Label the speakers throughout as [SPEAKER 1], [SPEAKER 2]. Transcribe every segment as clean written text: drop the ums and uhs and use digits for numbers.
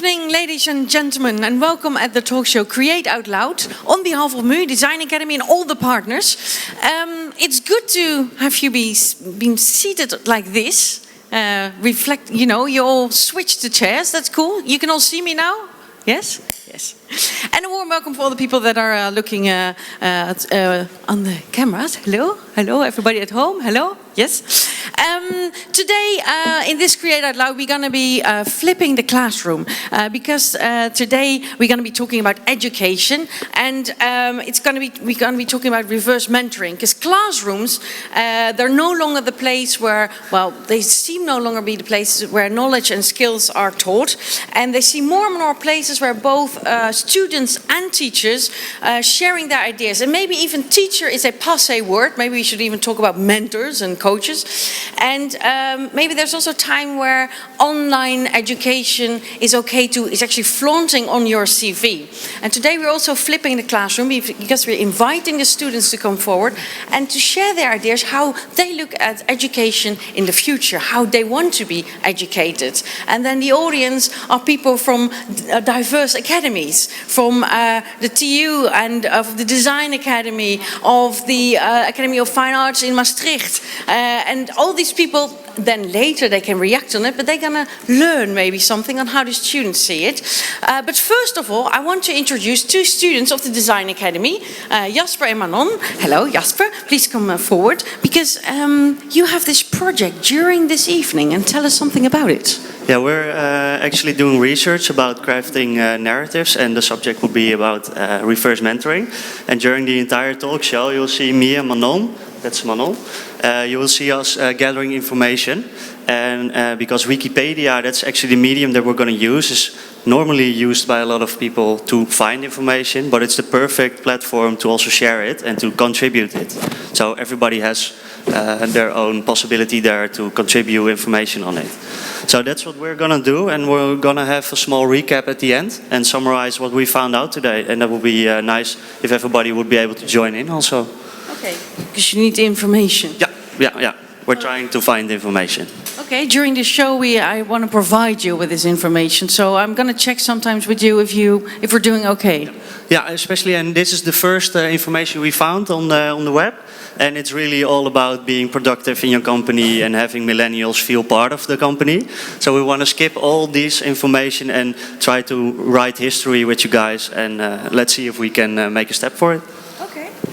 [SPEAKER 1] evening, ladies and gentlemen, and welcome at the talk show Create Out Loud on behalf of MU, Design Academy, and all the partners. It's good to have you been seated like this. Reflect, you all switched the chairs. That's cool. You can all see me now? Yes? Yes. And a warm welcome for all the people that are looking on the cameras. Hello? Hello, everybody at home? Hello? Yes? Today, in this Create Out Loud, we're going to be flipping the classroom because today we're going to be talking about education, and we're going to be talking about reverse mentoring, because classrooms, they're no longer the place where, they seem no longer be the places where knowledge and skills are taught, and they see more and more places where both students and teachers sharing their ideas, and maybe even teacher is a passé word. Maybe we should even talk about mentors and coaches. And maybe there's also time where online education is actually flaunting on your CV. And today we're also flipping the classroom because we're inviting the students to come forward and to share their ideas, how they look at education in the future, how they want to be educated. And then the audience are people from diverse academies, from the TU and of the Design Academy, of the Academy of Fine Arts in Maastricht, and all these people, then later they can react on it, but they're going to learn maybe something on how the students see it. But first of all, I want to introduce two students of the Design Academy, Jasper and Manon. Hello, Jasper. Please come forward, because you have this project during this evening, and tell us something about it.
[SPEAKER 2] Yeah, we're actually doing research about crafting narratives, and the subject will be about reverse mentoring. And during the entire talk show, you'll see me and Manon. That's Manon. You will see us gathering information, and because Wikipedia, that's actually the medium that we're going to use, is normally used by a lot of people to find information, but it's the perfect platform to also share it and to contribute it. So everybody has their own possibility there to contribute information on it. So that's what we're going to do, and we're going to have a small recap at the end and summarize what we found out today, and that would be nice if everybody would be able to join in also.
[SPEAKER 1] Okay, because you need the information.
[SPEAKER 2] Yeah. We're trying to find information.
[SPEAKER 1] Okay, during the show I want to provide you with this information, so I'm going to check sometimes with you if we're doing okay.
[SPEAKER 2] Yeah, especially, and this is the first information we found on the web, and it's really all about being productive in your company and having millennials feel part of the company. So we want to skip all this information and try to write history with you guys, and let's see if we can make a step for it.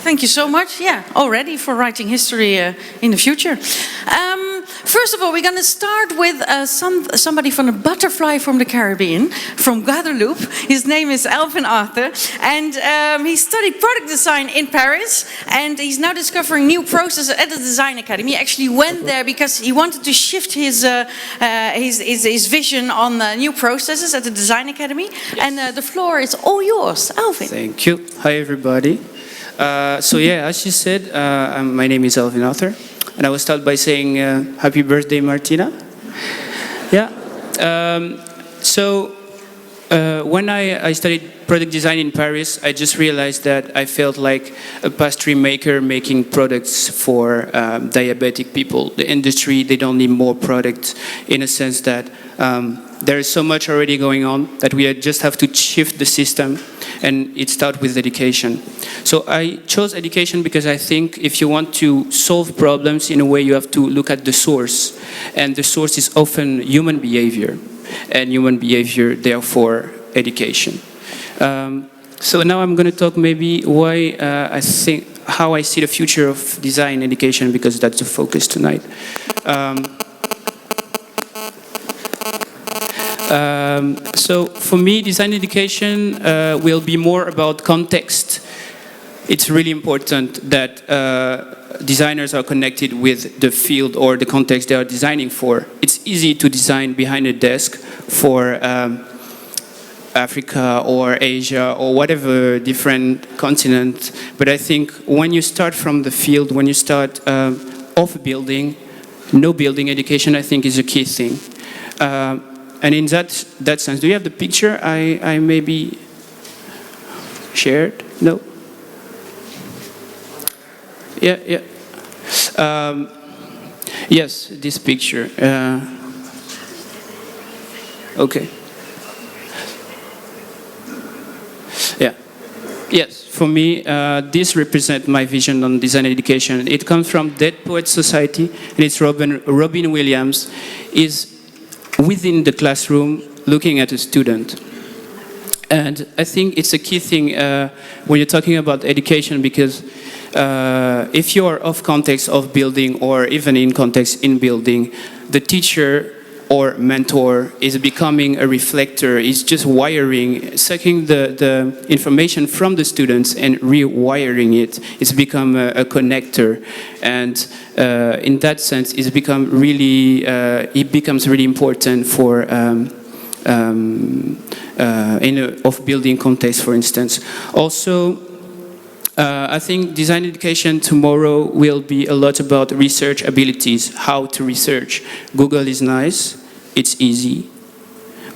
[SPEAKER 1] Thank you so much. Yeah, all ready for writing history in the future. First of all, we're going to start with somebody from a butterfly from the Caribbean, from Guadeloupe. His name is Alvin, and he studied product design in Paris, and he's now discovering new processes at the Design Academy. He actually went there because he wanted to shift his vision on new processes at the Design Academy. Yes. And the floor is all yours, Alvin.
[SPEAKER 3] Thank you. Hi, everybody. So yeah, as you said, my name is Alvin, and I will start by saying happy birthday, Martina. Yeah. When I studied product design in Paris, I just realized that I felt like a pastry maker making products for diabetic people. The industry, they don't need more products, in a sense that there is so much already going on that we just have to shift the system, and it starts with education. So I chose education because I think if you want to solve problems in a way, you have to look at the source, and the source is often human behavior, and human behavior, therefore, education. So now I'm going to talk maybe why how I see the future of design education, because that's the focus tonight. So for me, design education will be more about context. It's really important that designers are connected with the field or the context they are designing for. It's easy to design behind a desk for Africa or Asia or whatever different continent, but I think when you start from the field, when you start off a building, no building education, I think is a key thing. And in that sense, do you have the picture I maybe shared? No? Yeah. Yes, this picture. Okay. for me, this represents my vision on design education. It comes from Dead Poets Society, and it's Robin Williams is within the classroom looking at a student. And I think it's a key thing when you're talking about education, because if you are off context of building or even in context in building, the teacher or mentor is becoming a reflector, is just wiring, sucking the information from the students and rewiring it. It's become a connector. And in that sense, it becomes really important for in a off-building context, for instance. Also, I think design education tomorrow will be a lot about research abilities, how to research. Google is nice, it's easy.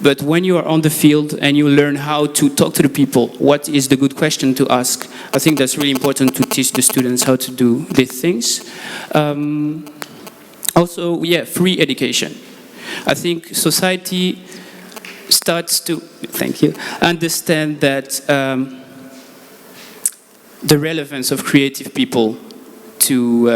[SPEAKER 3] But when you are on the field and you learn how to talk to the people, what is the good question to ask? I think that's really important to teach the students how to do these things. Also, yeah, free education. I think society starts to, thank you, understand that the relevance of creative people to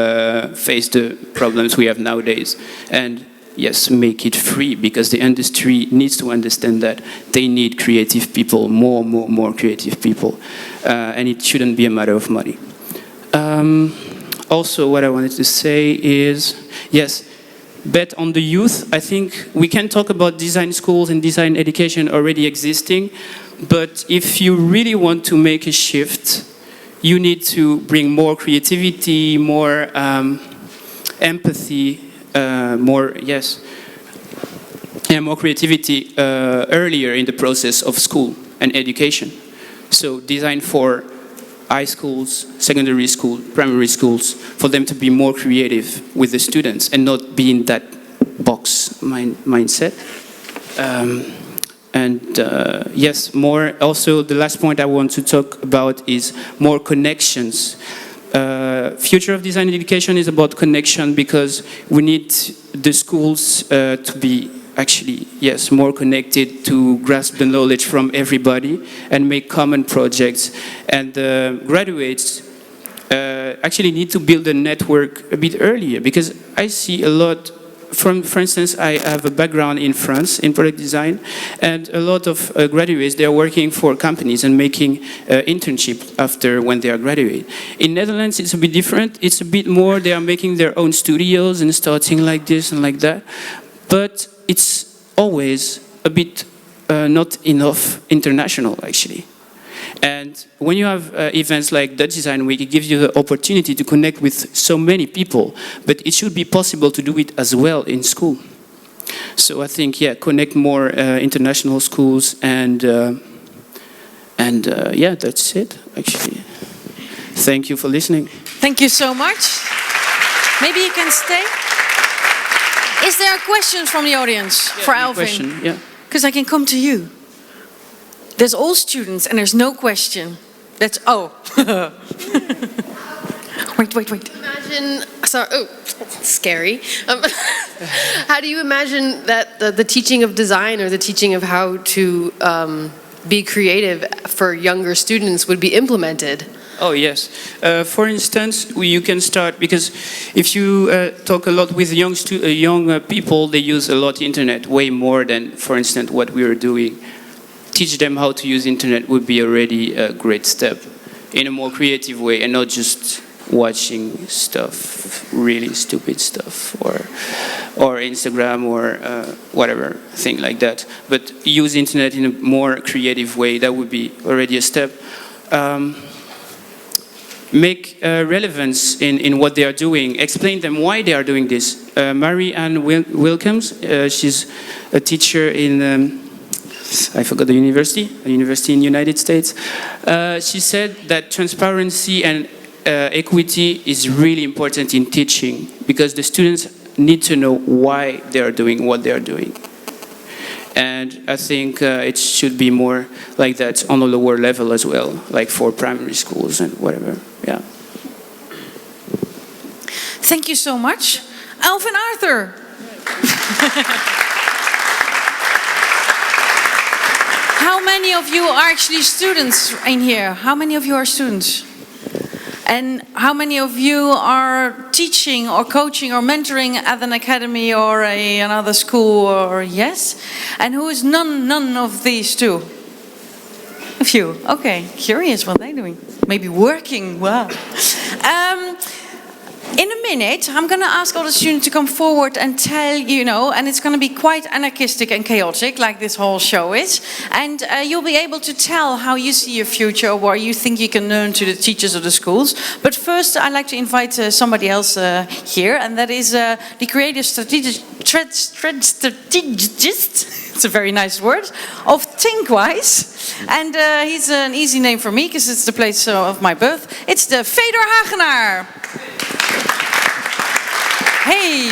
[SPEAKER 3] face the problems we have nowadays. And yes, make it free, because the industry needs to understand that they need creative people, more creative people. And it shouldn't be a matter of money. Also, what I wanted to say is, yes, bet on the youth. I think we can talk about design schools and design education already existing, but if you really want to make a shift, you need to bring more creativity, more empathy, more creativity earlier in the process of school and education. So design for high schools, secondary schools, primary schools, for them to be more creative with the students and not be in that box mindset. Yes, more. Also, the last point I want to talk about is more connections. Future of design education is about connection, because we need the schools to be actually, yes, more connected, to grasp the knowledge from everybody and make common projects. And graduates actually need to build a network a bit earlier, because I see a lot. For instance, I have a background in France in product design, and a lot of graduates, they are working for companies and making internships after when they are graduate. In Netherlands, it's a bit different. It's a bit more, they are making their own studios and starting like this and like that. But it's always a bit not enough international, actually. And when you have events like Dutch Design Week, it gives you the opportunity to connect with so many people, but it should be possible to do it as well in school. So I think, yeah, connect more international schools, and yeah, that's it, actually. Thank you for listening.
[SPEAKER 1] Thank you so much. Maybe you can stay. Is there a question from the audience for Alvin?
[SPEAKER 3] Question, yeah.
[SPEAKER 1] Because I can come to you. There's all students and there's no question. That's, oh. Wait.
[SPEAKER 4] Imagine, sorry, oh, scary. How do you imagine that the teaching of design or the teaching of how to be creative for younger students would be implemented?
[SPEAKER 3] Oh, yes. For instance, you can start, because if you talk a lot with young people, they use a lot internet, way more than, for instance, what we are doing. Teach them how to use internet would be already a great step in a more creative way, and not just watching stuff, really stupid stuff, or Instagram or whatever thing like that. But use internet in a more creative way. That would be already a step. Make relevance in what they are doing. Explain them why they are doing this. Mary-Ann Wilkins, she's a teacher in I forgot the university in the United States. She said that transparency and equity is really important in teaching, because the students need to know why they are doing what they are doing. And I think it should be more like that on a lower level as well, like for primary schools and whatever. Yeah.
[SPEAKER 1] Thank you so much. Alvin Arthur. how many of you are actually students in here? How many of you are students? And how many of you are teaching or coaching or mentoring at an academy or another school? Or yes? And who is none of these two? A few. Okay, curious what they're doing. Maybe working. Wow. In a minute, I'm going to ask all the students to come forward and tell, and it's going to be quite anarchistic and chaotic, like this whole show is. And you'll be able to tell how you see your future, or what you think you can learn to the teachers of the schools. But first, I'd like to invite somebody else here, and that is the creative strategist. It's a very nice word, of Thinkwise. And he's an easy name for me, because it's the place of my birth. It's the Fedor Hagenaar. Hey,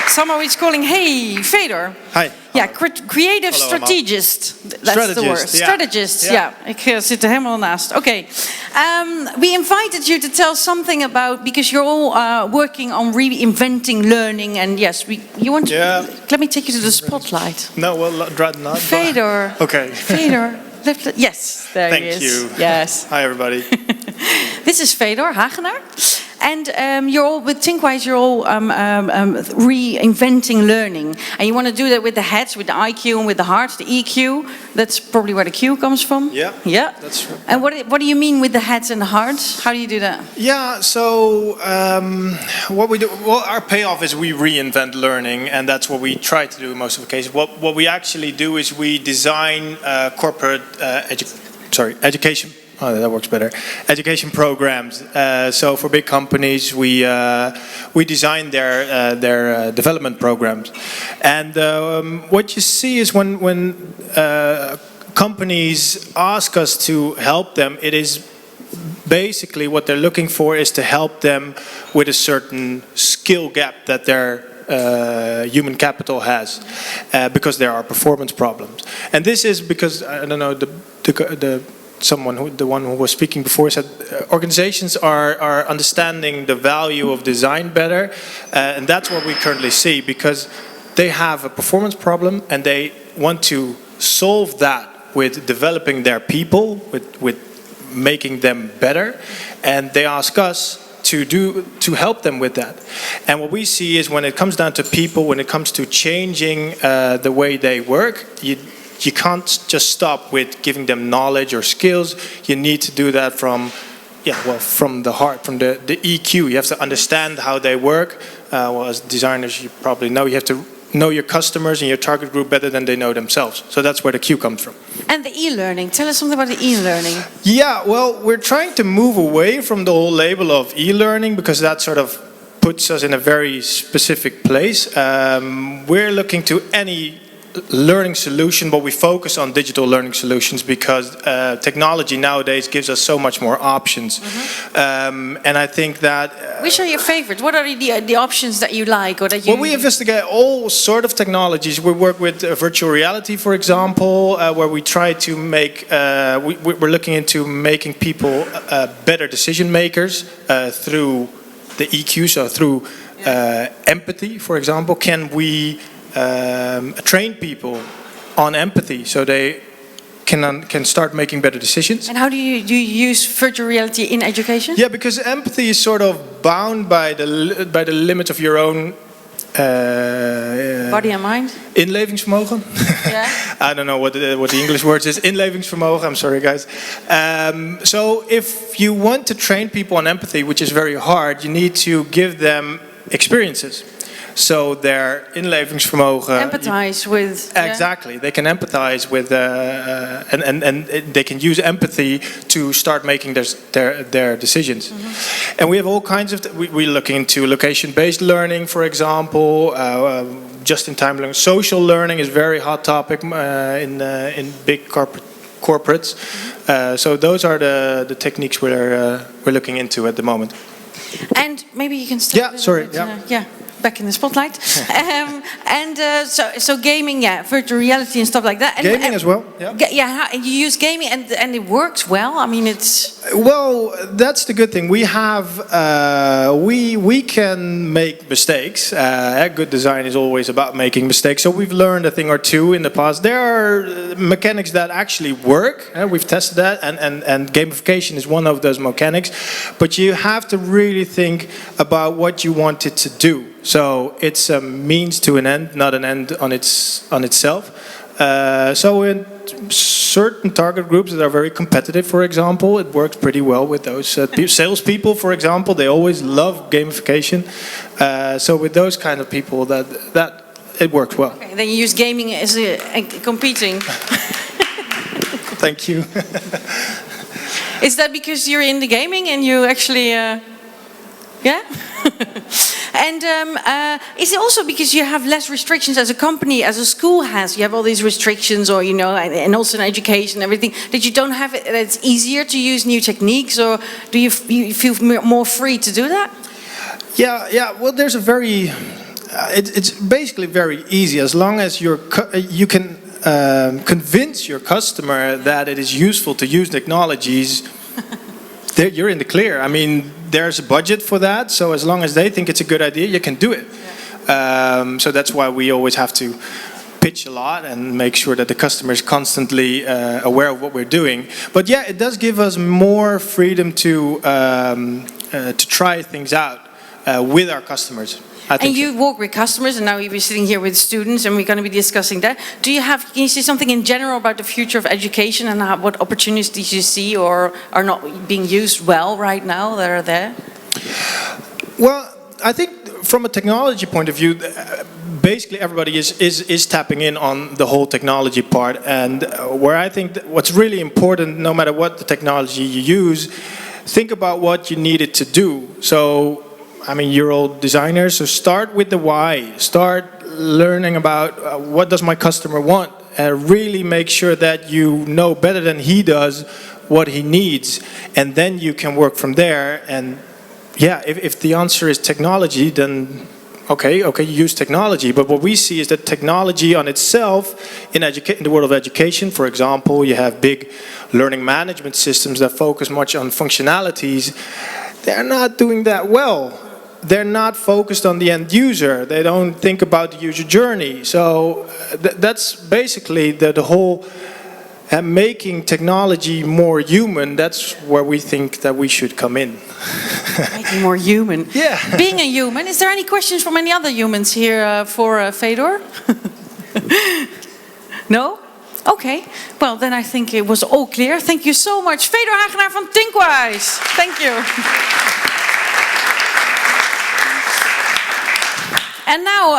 [SPEAKER 1] somehow he's calling, hey, Fedor.
[SPEAKER 5] Hi.
[SPEAKER 1] Ja, creative strategist. That's the word. Strategist, ja. Ik zit er helemaal naast. Okay. We invited you to tell something about, because you're all working on reinventing learning, and yes, you want to, let me take you to the spotlight.
[SPEAKER 5] No, well, rather not.
[SPEAKER 1] Fedor.
[SPEAKER 5] Okay.
[SPEAKER 1] Fedor. Yes, there he is.
[SPEAKER 5] Thank you.
[SPEAKER 1] Yes.
[SPEAKER 5] Hi, everybody.
[SPEAKER 1] This is Fedor Hagenaar. And you're all, with Thinkwise, you're all reinventing learning. And you want to do that with the heads, with the IQ and with the heart, the EQ. That's probably where the Q comes from.
[SPEAKER 5] Yeah.
[SPEAKER 1] Yeah.
[SPEAKER 5] That's true.
[SPEAKER 1] And what do you mean with the heads and the hearts? How do you do that?
[SPEAKER 5] Yeah, so what we do, well, our payoff is we reinvent learning, and that's what we try to do in most of the cases. What we actually do is we design corporate education. Oh, that works better. Education programs. So for big companies, we design their development programs, and what you see is when companies ask us to help them, it is basically what they're looking for is to help them with a certain skill gap that their human capital has, because there are performance problems, and this is because I don't know the one who was speaking before said organizations are understanding the value of design better, and that's what we currently see, because they have a performance problem and they want to solve that with developing their people, with making them better, and they ask us to help them with that. And what we see is when it comes down to people, when it comes to changing the way they work, you can't just stop with giving them knowledge or skills. You need to do that from the heart, from the EQ. You have to understand how they work. As designers, you probably know, you have to know your customers and your target group better than they know themselves. So that's where the Q comes from.
[SPEAKER 1] And the e-learning. Tell us something about the e-learning.
[SPEAKER 5] Yeah, well, we're trying to move away from the whole label of e-learning, because that sort of puts us in a very specific place. We're looking to any learning solution, but we focus on digital learning solutions because technology nowadays gives us so much more options. And I think that
[SPEAKER 1] which are your favorite? What are the options that you like, or that you?
[SPEAKER 5] Well, we investigate all sort of technologies. We work with virtual reality, for example, where we try to make we're looking into making people better decision makers through the EQ, so through empathy, for example. Can we train people on empathy so they can start making better decisions?
[SPEAKER 1] And how do you use virtual reality in education?
[SPEAKER 5] Yeah, because empathy is sort of bound by the limit of your own
[SPEAKER 1] body and mind.
[SPEAKER 5] Inlevingsvermogen.
[SPEAKER 1] Yeah.
[SPEAKER 5] I don't know what the English word is. Inlevingsvermogen. I'm sorry, guys. So if you want to train people on empathy, which is very hard, you need to give them experiences. So their inlevingsvermogen.
[SPEAKER 1] Empathize with.
[SPEAKER 5] Exactly, yeah. They can empathize with, and they can use empathy to start making their decisions. Mm-hmm. And we have all kinds of. We're looking into location-based learning, for example. Just-in-time learning, social learning is a very hot topic in big corporates. Mm-hmm. So those are the techniques we're looking into at the moment.
[SPEAKER 1] And maybe you can start.
[SPEAKER 5] Yeah, sorry. Yeah.
[SPEAKER 1] back in the spotlight. So gaming, yeah, virtual reality and stuff like that. And,
[SPEAKER 5] Gaming as well, yeah.
[SPEAKER 1] Yeah, you use gaming and it works well. I mean, it's...
[SPEAKER 5] Well, that's the good thing. We have, we can make mistakes. Good design is always about making mistakes. So we've learned a thing or two in the past. There are mechanics that actually work. We've tested that, and gamification is one of those mechanics. But you have to really think about what you want it to do. So it's a means to an end, not an end on itself. So in certain target groups that are very competitive, for example, it works pretty well with those salespeople, for example. They always love gamification. So with those kind of people, that it works well.
[SPEAKER 1] Okay, then you use gaming as competing.
[SPEAKER 5] Thank you.
[SPEAKER 1] Is that because you're in the gaming and you actually, yeah? And is it also because you have less restrictions as a company, as a school has? You have all these restrictions, or and also in education, everything, that you don't have it. That it's easier to use new techniques, or do you feel more free to do that?
[SPEAKER 5] Yeah. Well, there's a very. It's basically very easy as long as you can convince your customer that it is useful to use technologies. You're in the clear. I mean, there's a budget for that, so as long as they think it's a good idea, you can do it. Yeah. So that's why we always have to pitch a lot and make sure that the customer is constantly aware of what we're doing. But yeah, it does give us more freedom to try things out with our customers.
[SPEAKER 1] And you work with customers, and now you'll be sitting here with students, and we're going to be discussing that. Can you say something in general about the future of education and what opportunities you see or are not being used well right now that are there?
[SPEAKER 5] Well, I think from a technology point of view, basically everybody is tapping in on the whole technology part, and where I think what's really important, no matter what the technology you use, think about what you need it to do. So, I mean, you're all designers, so start with the why. Start learning about what does my customer want, and really make sure that you know better than he does what he needs, and then you can work from there. And yeah, if the answer is technology, then okay, use technology. But what we see is that technology on itself, in the world of education, for example, you have big learning management systems that focus much on functionalities. They're not doing that well. They're not focused on the end user. They don't think about the user journey. So that's basically the whole making technology more human. That's where we think that we should come in.
[SPEAKER 1] Making more human.
[SPEAKER 5] Yeah.
[SPEAKER 1] Being a human. Is there any questions from any other humans here for Fedor? No? Okay. Well, then I think it was all clear. Thank you so much. Fedor Hagenaar van Tinkwise. Thank you. And now,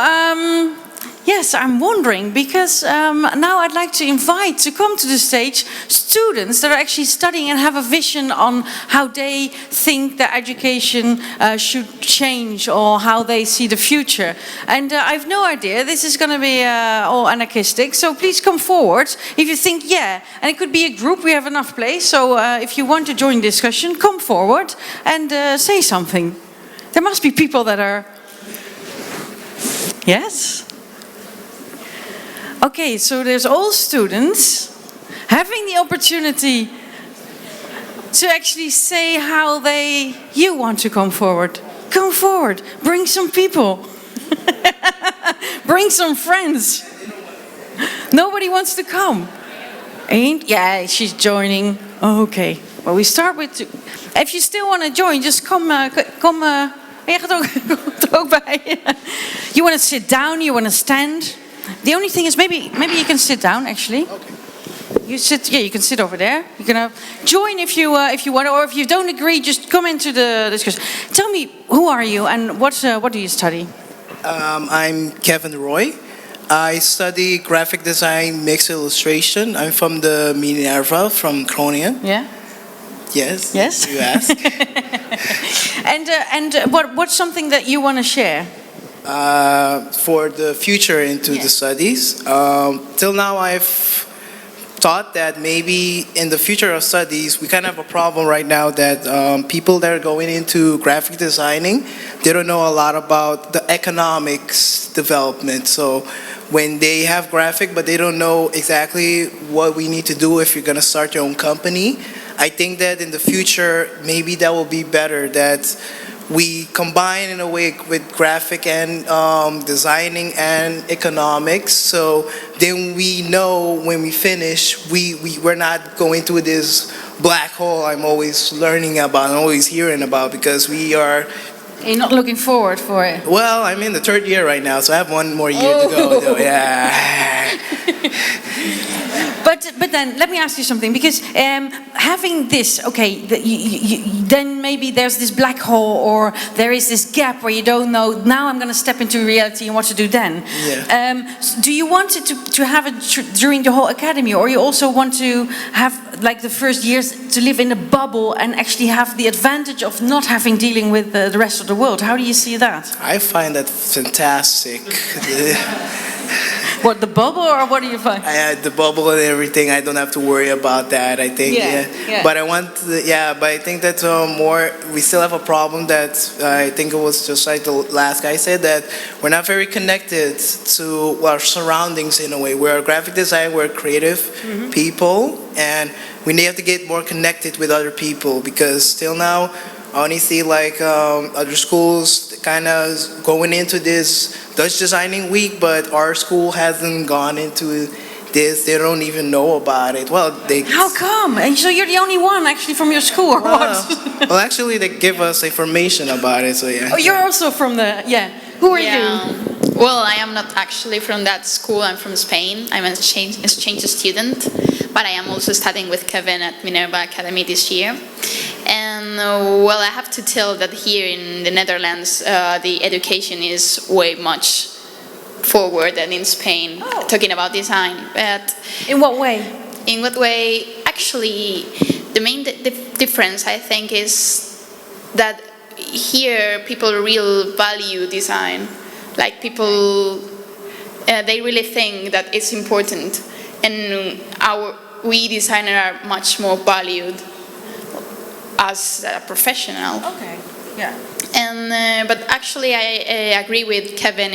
[SPEAKER 1] yes, I'm wondering, because now I'd like to invite to come to the stage students that are actually studying and have a vision on how they think that education should change or how they see the future. And I've no idea, this is going to be all anarchistic, so please come forward if you think, yeah, and it could be a group, we have enough place, so if you want to join the discussion, come forward and say something. There must be people that are... Yes? Okay, so there's all students having the opportunity to actually say how you want to come forward. Come forward, bring some people. Bring some friends. Nobody wants to come. Yeah, she's joining. Okay, well we start with... If you still want to join, just come... Je gaat er ook bij. You want to sit down, you want to stand. The only thing is maybe you can sit down actually. Okay. You can sit over there. You can join if you want, or if you don't agree, just come into the discussion. Tell me, who are you and what do you study?
[SPEAKER 6] I'm Kevin Roy. I study graphic design, mixed illustration. I'm from the Minerva from Groningen.
[SPEAKER 1] Yeah.
[SPEAKER 6] Yes.
[SPEAKER 1] Yes.
[SPEAKER 6] You ask.
[SPEAKER 1] And what's something that you want to share?
[SPEAKER 6] For the future into the studies. Till now I've thought that maybe in the future of studies, we kind of have a problem right now that people that are going into graphic designing, they don't know a lot about the economics development. So when they have graphic, but they don't know exactly what we need to do if you're going to start your own company, I think that in the future, maybe that will be better, that we combine in a way with graphic and designing and economics. So then we know when we finish, we're not going through this black hole I'm always learning about and always hearing about, because we are...
[SPEAKER 1] You're not looking forward for it.
[SPEAKER 6] Well, I'm in the 3rd year right now, so I have 1 more year to go. Though. Yeah.
[SPEAKER 1] But then let me ask you something, because having this, okay, then maybe there's this black hole, or there is this gap where you don't know. Now I'm going to step into reality and what to do then.
[SPEAKER 6] Yeah.
[SPEAKER 1] Do you want it to have it during the whole academy, or you also want to have like the first years to live in a bubble and actually have the advantage of not having dealing with the rest of the world? How do you see that?
[SPEAKER 6] I find that fantastic.
[SPEAKER 1] What, the bubble, or what do you find?
[SPEAKER 6] I had the bubble and everything. I don't have to worry about that. I think, yeah. But I want, but I think that more. We still have a problem that I think it was just like the last guy said, that we're not very connected to our surroundings in a way. We're a graphic design, we're creative people, and we need to get more connected with other people, because still now I only see like other schools kind of going into this Dutch designing week, but our school hasn't gone into this. They don't even know about it. Well, they...
[SPEAKER 1] How come? And so you're the only one actually from your school, or what?
[SPEAKER 6] Well, actually, they give us information about it, so yeah.
[SPEAKER 1] Oh, you're also from the... Yeah. Who are you?
[SPEAKER 7] Well, I am not actually from that school. I'm from Spain. I'm an exchange student, but I am also studying with Kevin at Minerva Academy this year. And well, I have to tell that here in the Netherlands, the education is way much forward than in Spain, talking about design. But
[SPEAKER 1] in what way?
[SPEAKER 7] In what way? Actually, the main difference, I think, is that here people really value design. Like people, they really think that it's important, and we designers are much more valued as a professional.
[SPEAKER 1] Okay. Yeah.
[SPEAKER 7] And but actually, I agree with Kevin.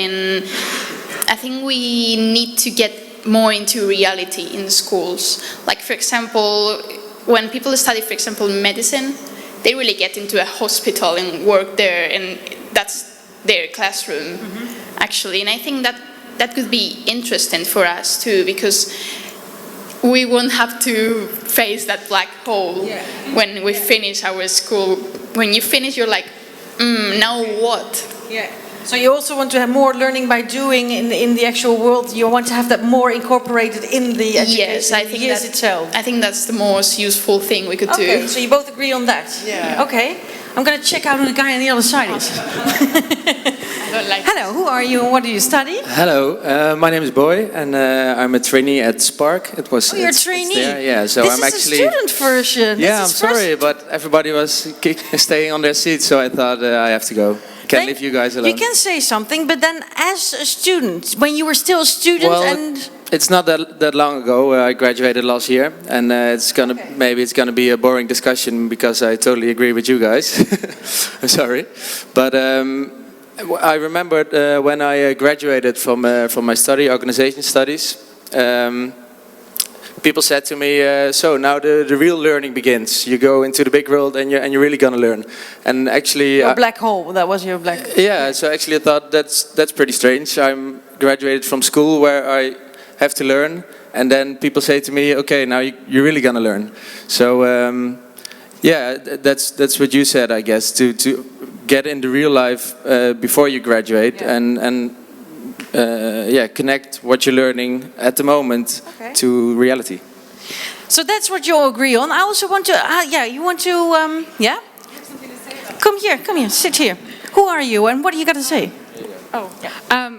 [SPEAKER 7] I think we need to get more into reality in schools. Like, for example, when people study, for example, medicine, they really get into a hospital and work there, and that's their classroom, actually. And I think that could be interesting for us too, because we won't have to face that black hole when we finish our school. When you finish, you're like, now what?
[SPEAKER 1] Yeah. So you also want to have more learning by doing in the actual world. You want to have that more incorporated in the education.
[SPEAKER 7] Yes, I think
[SPEAKER 1] itself.
[SPEAKER 7] I think that's the most useful thing we could do.
[SPEAKER 1] Okay, so you both agree on that.
[SPEAKER 6] Yeah.
[SPEAKER 1] Okay. I'm going to check out who the guy on the other side is. Hello, who are you and what do you study?
[SPEAKER 8] Hello, my name is Boy, and I'm a trainee at Spark. It was.
[SPEAKER 1] Oh, you're a trainee.
[SPEAKER 8] Yeah. So
[SPEAKER 1] this
[SPEAKER 8] I'm
[SPEAKER 1] is
[SPEAKER 8] actually.
[SPEAKER 1] a student version.
[SPEAKER 8] Yeah, I'm sorry, but everybody was staying on their seats, so I thought I have to go. Can't leave you guys alone.
[SPEAKER 1] You can say something, but then as a student, when you were still a student, and
[SPEAKER 8] it's not that long ago. I graduated last year, and maybe it's gonna be a boring discussion because I totally agree with you guys. I'm sorry, but I remembered when I graduated from my study, organization studies. People said to me, "So now the real learning begins. You go into the big world, and you're really gonna learn." And actually,
[SPEAKER 1] your black hole. That was your black.
[SPEAKER 8] Yeah. So actually, I thought that's pretty strange. I'm graduated from school where I have to learn, and then people say to me, "Okay, now you're really gonna learn." So yeah, that's what you said, I guess, to get into real life before you graduate, and connect what you're learning at the moment to reality.
[SPEAKER 1] So that's what you all agree on. I also want to, you want to, yeah? Come here, sit here. Who are you and what do you got to say?
[SPEAKER 9] Oh,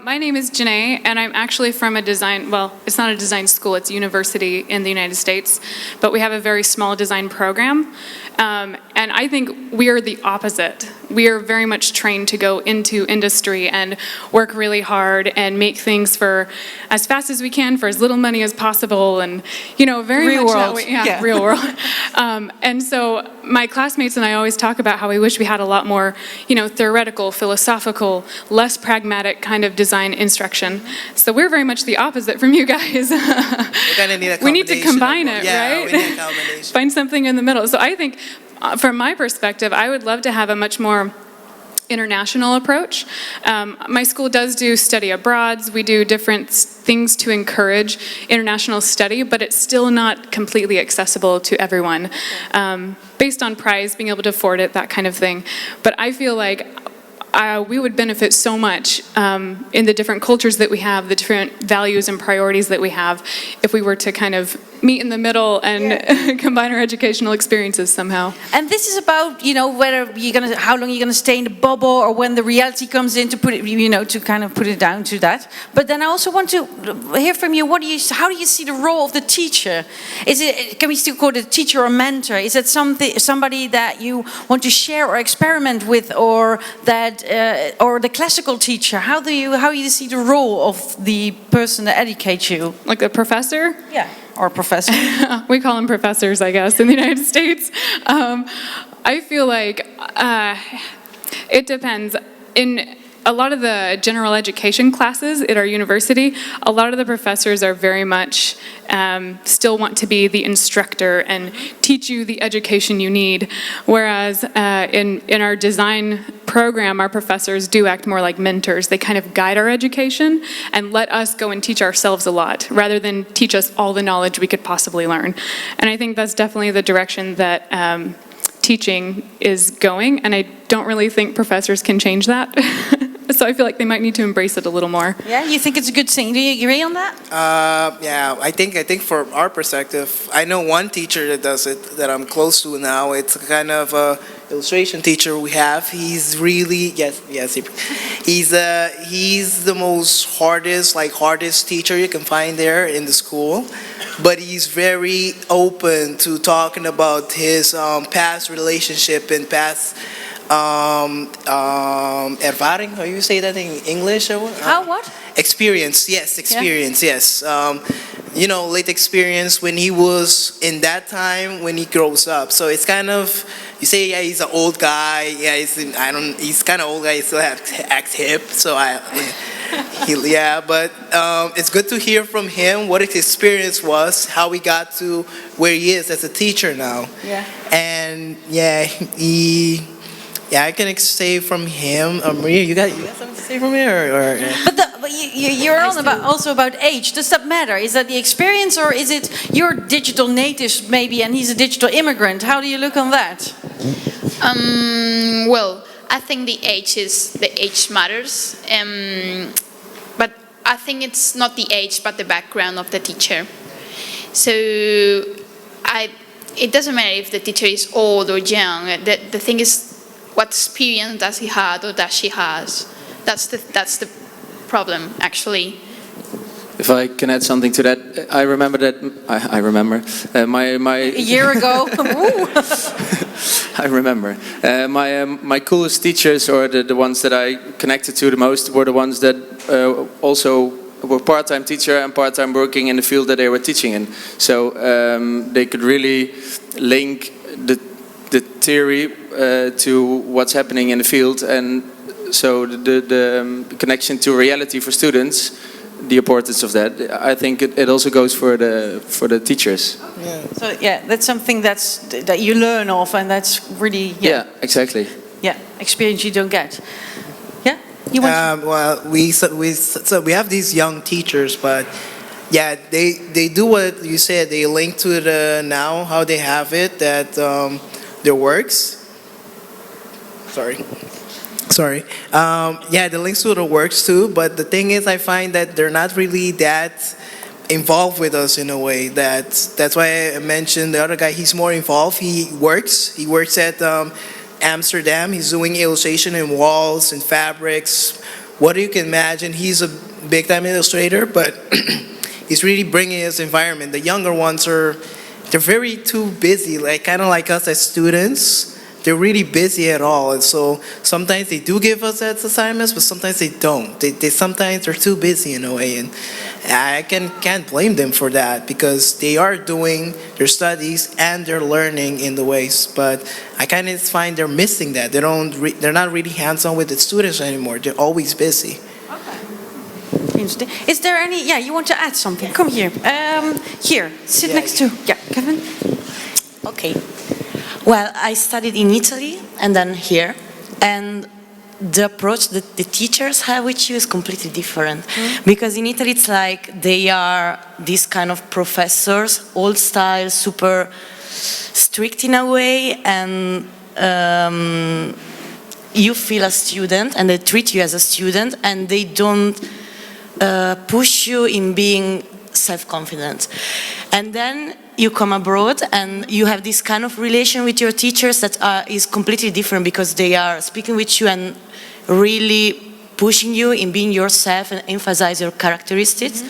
[SPEAKER 9] my name is Janae, and I'm actually from a design, well, it's not a design school, it's a university in the United States, but we have a very small design program, And I think we are the opposite. We are very much trained to go into industry and work really hard and make things for as fast as we can for as little money as possible, and very
[SPEAKER 1] Real
[SPEAKER 9] much that
[SPEAKER 1] world.
[SPEAKER 9] way. Yeah, real world. And so my classmates and I always talk about how we wish we had a lot more, theoretical, philosophical, less pragmatic kind of design instruction. So we're very much the opposite from you guys. We need to combine it, right?
[SPEAKER 6] We need a combination.
[SPEAKER 9] Find something in the middle. So I think, from my perspective, I would love to have a much more international approach. My school does do study abroads. We do different things to encourage international study, but it's still not completely accessible to everyone, based on price, being able to afford it, that kind of thing. But I feel like we would benefit so much in the different cultures that we have, the different values and priorities that we have, if we were to kind of meet in the middle and combine our educational experiences somehow.
[SPEAKER 1] And this is about, whether how long you're gonna stay in the bubble, or when the reality comes in, to put it, to kind of put it down to that. But then I also want to hear from you. How do you see the role of the teacher? Can we still call it a teacher or mentor? Is it somebody that you want to share or experiment with, or that, or the classical teacher? How do you see the role of the person that educates you?
[SPEAKER 9] Like the professor?
[SPEAKER 1] Yeah. Or professor.
[SPEAKER 9] We call them professors, I guess, in the United States. I feel like it depends. In a lot of the general education classes at our university, a lot of the professors are very much still want to be the instructor and teach you the education you need. Whereas in our design program, our professors do act more like mentors. They kind of guide our education and let us go and teach ourselves a lot, rather than teach us all the knowledge we could possibly learn. And I think that's definitely the direction that teaching is going, and I don't really think professors can change that. So I feel like they might need to embrace it a little more.
[SPEAKER 1] Yeah, you think it's a good thing? Do you agree on that?
[SPEAKER 6] Yeah, I think from our perspective, I know one teacher that does it that I'm close to now. It's kind of a illustration teacher we have. He's really he's the most hardest teacher you can find there in the school, but he's very open to talking about his past relationship and past ervaring, how you say that in English? Or what?
[SPEAKER 1] How, what?
[SPEAKER 6] Experience, yes. Late experience when he was in that time when he grows up. So it's kind of, you say, yeah, he's an old guy. Yeah, he's kind of old guy. He still acts hip. So but it's good to hear from him what his experience was, how he got to where he is as a teacher now. Yeah. And I can say from him. Maria, you got something to say from here, or?
[SPEAKER 1] But you're also about age. Does that matter? Is that the experience, or is it you're digital natives maybe, and he's a digital immigrant? How do you look on that?
[SPEAKER 7] Well, I think the age matters, but I think it's not the age, but the background of the teacher. So it doesn't matter if the teacher is old or young. The thing is, what experience does he have or does she has? That's the problem, actually.
[SPEAKER 8] If I can add something to that, I remember my
[SPEAKER 1] a year ago.
[SPEAKER 8] I remember my coolest teachers, or the ones that I connected to the most, were the ones that also were part-time teacher and part-time working in the field that they were teaching in. So they could really link the theory to what's happening in the field, and so the connection to reality for students, the importance of that. I think it also goes for the teachers.
[SPEAKER 1] Yeah. So that's something that you learn of, and that's really
[SPEAKER 8] exactly.
[SPEAKER 1] Yeah, experience you don't get. Yeah, you want.
[SPEAKER 6] Well, we have these young teachers, but yeah, they do what you said. They link to the now how they have it, that their works. Sorry. The links to the works too. But the thing is, I find that they're not really that involved with us in a way. That's why I mentioned the other guy. He's more involved. He works at Amsterdam. He's doing illustration in walls and fabrics. What you can imagine, he's a big time illustrator, but he's really bringing his environment. The younger ones are they're very too busy, like kind of like us as students. They're really busy at all, and so sometimes they do give us that assignments, but sometimes they don't. They sometimes they're too busy in a way, and I can't blame them for that because they are doing their studies and they're learning in the ways. But I kind of find they're missing that. They're not really hands-on with the students anymore. They're always busy.
[SPEAKER 1] Interesting. Is there any? Yeah, you want to add something? Come here. Here, sit next to. Yeah, Kevin.
[SPEAKER 10] Okay. Well, I studied in Italy and then here, and the approach that the teachers have with you is completely different. Because in Italy it's like they are these kind of professors, old style, super strict in a way, and you feel a student and they treat you as a student, and they don't push you in being self-confident. And then you come abroad and you have this kind of relation with your teachers that is completely different, because they are speaking with you and really pushing you in being yourself and emphasize your characteristics.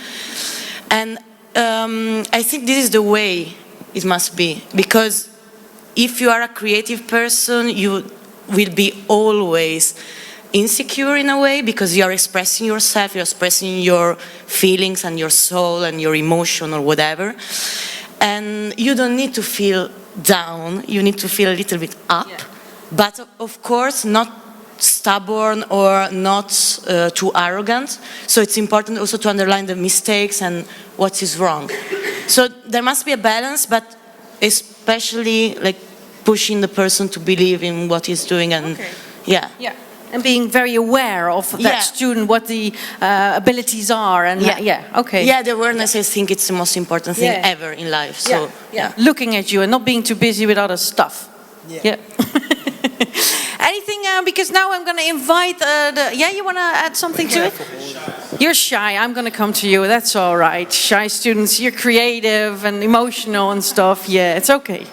[SPEAKER 10] And I think this is the way it must be, because if you are a creative person, you will be always insecure in a way, because you are expressing yourself, you're expressing your feelings and your soul and your emotion or whatever. And you don't need to feel down, you need to feel a little bit up, but of course not stubborn or not too arrogant. So it's important also to underline the mistakes and what is wrong. So there must be a balance, but especially like pushing the person to believe in what he's doing, and yeah.
[SPEAKER 1] And being very aware of that student, what the abilities are, and
[SPEAKER 10] the awareness, I think it's the most important thing ever in life. So
[SPEAKER 1] looking at you and not being too busy with other stuff. Anything? Because now I'm going to invite you want to add something to it? You're shy. I'm going to come to you. That's all right. Shy students, you're creative and emotional and stuff. Yeah, it's okay.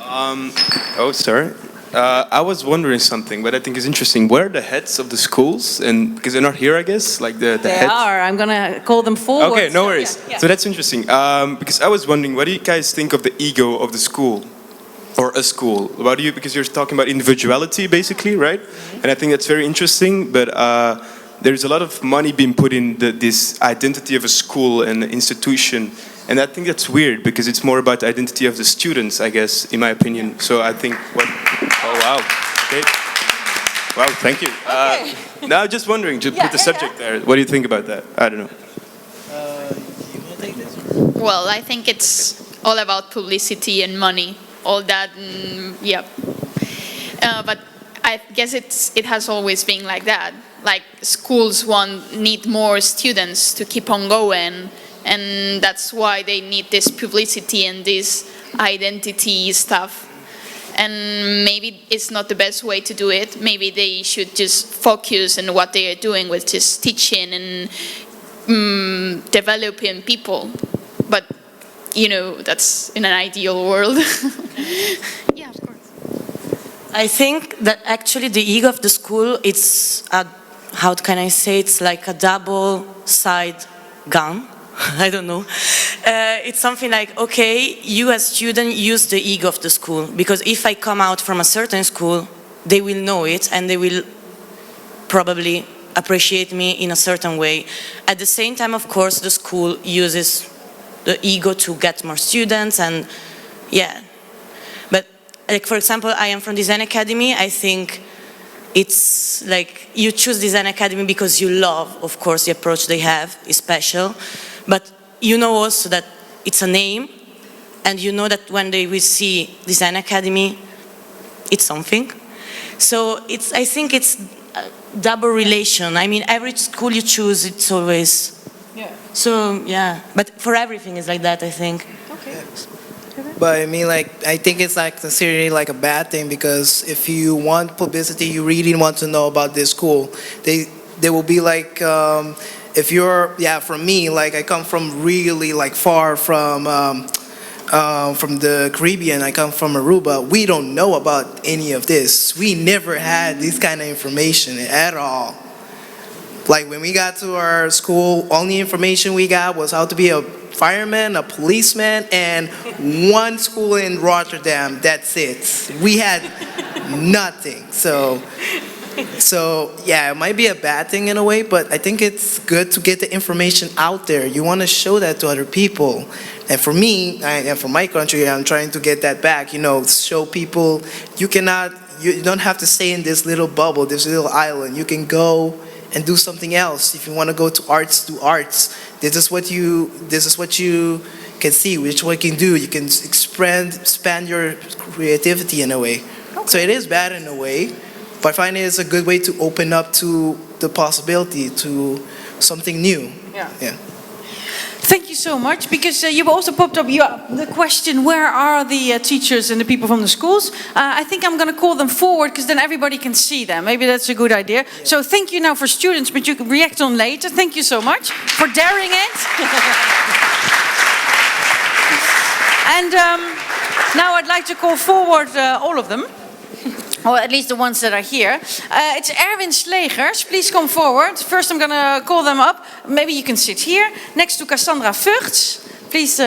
[SPEAKER 11] Sorry. I was wondering something, but I think it's interesting. Where are the heads of the schools? And because they're not here, I guess, like the
[SPEAKER 1] they
[SPEAKER 11] heads.
[SPEAKER 1] Are. I'm gonna call them forward.
[SPEAKER 11] Okay, no worries. So that's interesting. Because I was wondering, what do you guys think of the ego of the school, or a school? What do you? Because you're talking about individuality, basically, right? And I think that's very interesting. But there's a lot of money being put in this identity of a school and an institution. And I think that's weird, because it's more about the identity of the students, I guess, in my opinion. So I think oh, wow. Okay. Wow, thank you. Now, just wondering, to put the subject there, what do you think about that? I don't know.
[SPEAKER 6] You want to take this?
[SPEAKER 7] Well, I think it's all about publicity and money, all that, but I guess it has always been like that. Like, schools need more students to keep on going, and that's why they need this publicity and this identity stuff. And maybe it's not the best way to do it. Maybe they should just focus on what they are doing, which is teaching and developing people. But, that's in an ideal world. Yeah, of course.
[SPEAKER 10] I think that actually the ego of the school, it's how can I say, it's like a double-sided gun. I don't know. It's something like, okay, you as student use the ego of the school, because if I come out from a certain school, they will know it and they will probably appreciate me in a certain way. At the same time, of course, the school uses the ego to get more students, and but like, for example, I am from Design Academy. I think it's like you choose Design Academy because you love, of course, the approach they have is special. But you know also that it's a name, and you know that when they will see Design Academy, it's something. So I think it's a double relation. I mean, every school you choose, it's always. So, but for everything it's like that, I think.
[SPEAKER 1] Okay.
[SPEAKER 6] But I mean, I think it's considered like a bad thing, because if you want publicity, you really want to know about this school. They will be like, if you're, from me, I come from really far from the Caribbean. I come from Aruba. We don't know about any of this. We never had this kind of information at all. Like, when we got to our school, only information we got was how to be a fireman, a policeman, and one school in Rotterdam. That's it. We had nothing. So yeah, it might be a bad thing in a way, but I think it's good to get the information out there. You want to show that to other people. And for me, and for my country, I'm trying to get that back. Show people you don't have to stay in this little bubble, this little island. You can go and do something else. If you want to go to arts, do arts. This is what you can see, which what you can do. You can expand your creativity in a way. Okay. So it is bad in a way, but I find it's a good way to open up to the possibility, to something new. Yeah.
[SPEAKER 1] Thank you so much, because you've also popped up the question, where are the teachers and the people from the schools? I think I'm going to call them forward, because then everybody can see them. Maybe that's a good idea. Yeah. So thank you now for students, but you can react on later. Thank you so much for daring it. And now I'd like to call forward all of them. Or at least the ones that are here. It's Erwin Slegers. Please come forward. First I'm going to call them up. Maybe you can sit here. Next to Cassandra Vughts. Please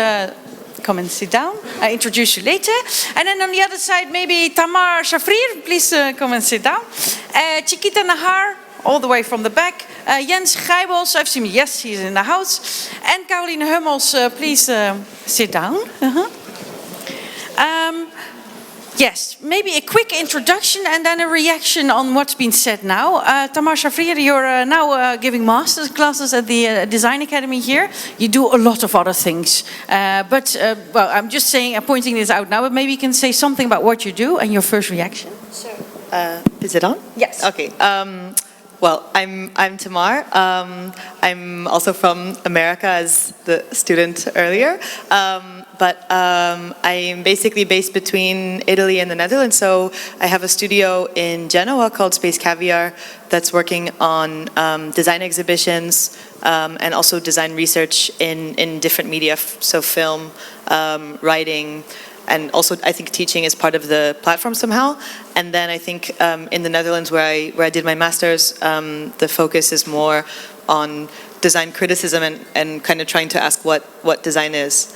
[SPEAKER 1] come and sit down. I'll introduce you later. And then on the other side, maybe Tamar, Shafrir. Please come and sit down. Chiquita Nahar, all the way from the back. Jens Gijbels, I've seen him. Yes, he's in the house. And Caroline Hummels, please sit down. Yes, maybe a quick introduction and then a reaction on what's been said now. Tamar, Shafrir, you're now giving master's classes at the Design Academy here. You do a lot of other things. But I'm just saying, pointing this out now, but maybe you can say something about what you do and your first reaction.
[SPEAKER 12] So, is it on?
[SPEAKER 1] Yes.
[SPEAKER 12] Okay. Well, I'm Tamar. I'm also from America, as the student earlier. But I'm basically based between Italy and the Netherlands. So I have a studio in Genoa called Space Caviar that's working on design exhibitions and also design research in different media, so film, writing, and also I think teaching is part of the platform somehow. And then I think in the Netherlands where I did my master's, the focus is more on design criticism and kind of trying to ask what design is.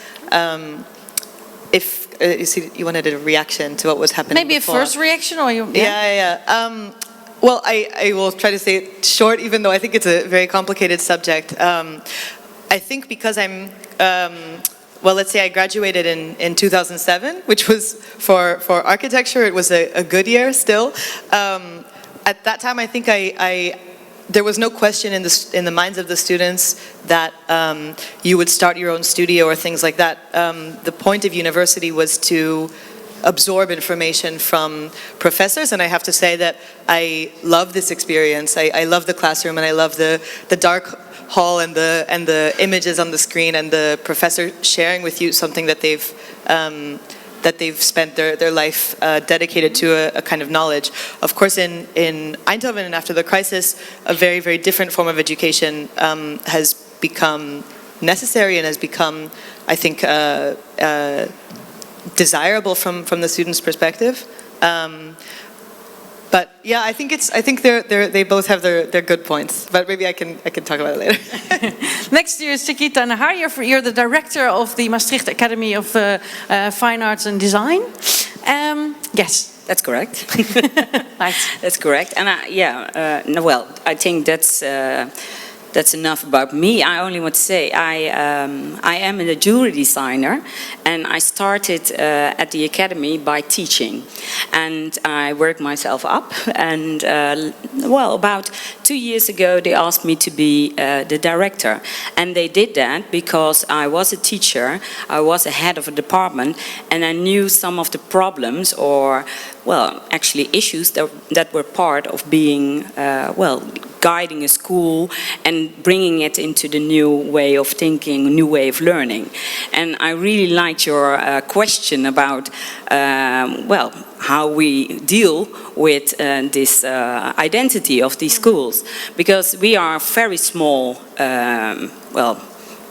[SPEAKER 12] If you wanted a reaction to what was happening
[SPEAKER 1] maybe
[SPEAKER 12] before.
[SPEAKER 1] A first reaction, or you?
[SPEAKER 12] Yeah. Well, I will try to say it short, even though I think it's a very complicated subject. I think because I'm well, let's say I graduated in 2007, which was for architecture, it was a good year still. At that time, I think there was no question in the minds of the students that you would start your own studio or things like that. The point of university was to absorb information from professors, and I have to say that I love this experience. I love the classroom, and I love the dark hall and the images on the screen, and the professor sharing with you something that they've spent their life dedicated to a kind of knowledge. Of course, in Eindhoven and after the crisis, a very, very different form of education has become necessary and has become, I think, desirable from the students' perspective. But yeah, I think they both have their good points. But maybe I can talk about it later.
[SPEAKER 1] Next to you is Chiquita Nahar. You're the director of the Maastricht Academy of Fine Arts and Design. Yes.
[SPEAKER 13] That's correct.
[SPEAKER 1] Nice.
[SPEAKER 13] That's correct. And well, I think that's enough about me. I only want to say I am a jewelry designer, and I started at the academy by teaching, and I worked myself up. And well, about 2 years ago, they asked me to be the director, and they did that because I was a teacher, I was a head of a department, and I knew some of the problems, or well, actually issues that were part of being guiding a school and bringing it into the new way of thinking, new way of learning. And I really liked your question about, how we deal with this identity of these schools. Because we are very small,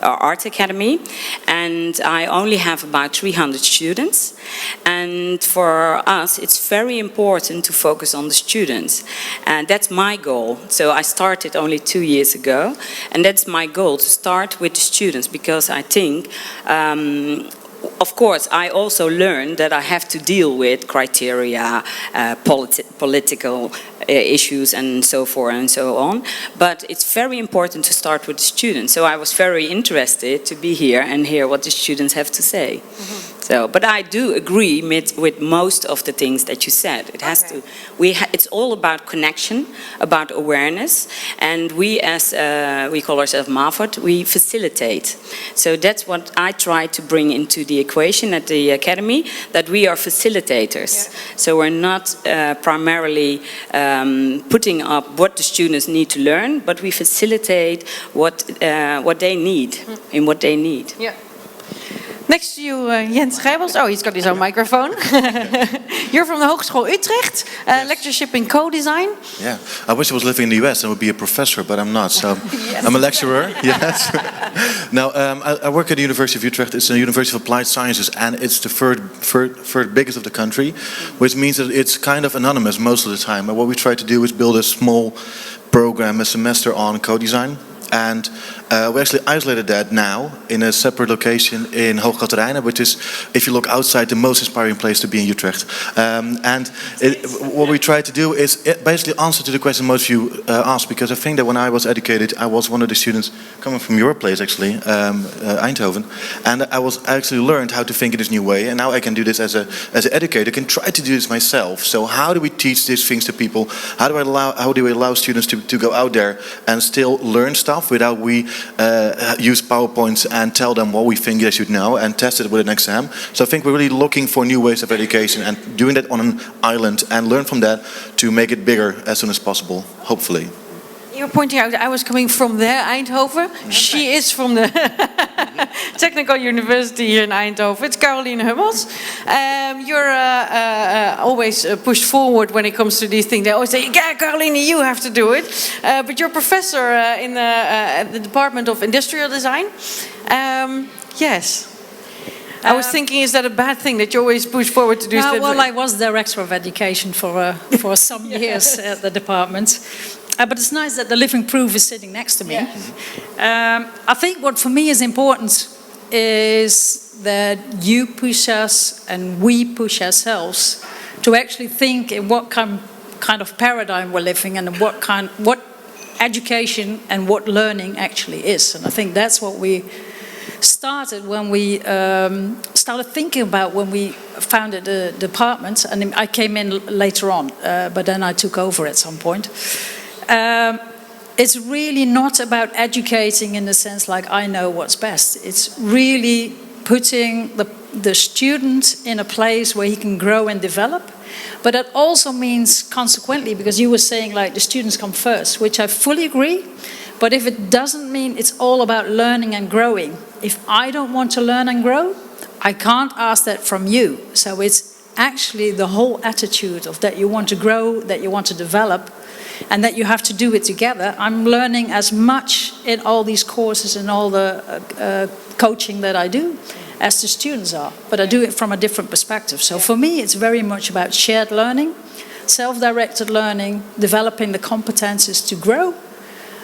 [SPEAKER 13] art academy, and I only have about 300 students. And for us, it's very important to focus on the students, and that's my goal. So I started only 2 years ago, and that's my goal, to start with the students, because I think, of course, I also learned that I have to deal with criteria, political issues and so forth and so on. But it's very important to start with the students. So I was very interested to be here and hear what the students have to say. So, but I do agree with most of the things that you said. It has to. It's all about connection, about awareness, and we, as we call ourselves MAVOT, we facilitate. So that's what I try to bring into the equation at the academy. That we are facilitators. So we're not primarily putting up what the students need to learn, but we facilitate what they need in what they need.
[SPEAKER 1] Yeah. Next to you, Jens Rijbels. Oh, he's got his own microphone. You're from the Hogeschool Utrecht, lectureship in co-design.
[SPEAKER 14] Yeah, I wish I was living in the US and would be a professor, but I'm not. So I'm a lecturer. Yes. Now I work at the University of Utrecht. It's a University of Applied Sciences, and it's the third biggest of the country, which means that it's kind of anonymous most of the time. And what we try to do is build a small program, a semester on co-design. And we actually isolated that now in a separate location in Hoogkaterijnen, which is, if you look outside, the most inspiring place to be in Utrecht. What we try to do is basically answer to the question most of you asked, because I think that when I was educated, I was one of the students coming from your place, actually, Eindhoven, and I actually learned how to think in this new way, and now I can do this as an educator, I can try to do this myself. So how do we teach these things to people? How do we allow students to go out there and still learn stuff without we use PowerPoints and tell them what we think they should know and test it with an exam? So I think we're really looking for new ways of education and doing that on an island and learn from that to make it bigger as soon as possible, hopefully.
[SPEAKER 1] You're pointing out I was coming from there, Eindhoven. She is from the Technical University here in Eindhoven. It's Caroline Hummels. You're always pushed forward when it comes to these things. They always say, yeah, Caroline, you have to do it. But you're a professor in the Department of Industrial Design. Yes. I was thinking, is that a bad thing that you always push forward to do stuff?
[SPEAKER 15] Well, I was director of education for some years at the department. But it's nice that the living proof is sitting next to me. I think what for me is important is that you push us and we push ourselves to actually think in what kind of paradigm we're living and what education and what learning actually is. And I think that's what we started when we started thinking about when we founded the department. And I came in later on, but then I took over at some point. It's really not about educating in the sense like I know what's best. It's really putting the student in a place where he can grow and develop. But that also means consequently, because you were saying like the students come first, which I fully agree. But if it doesn't mean it's all about learning and growing, if I don't want to learn and grow, I can't ask that from you. So it's actually the whole attitude of that you want to grow, that you want to develop, and that you have to do it together. I'm learning as much in all these courses and all the coaching that I do as the students are, but I do it from a different perspective. So for me, it's very much about shared learning, self-directed learning, developing the competences to grow,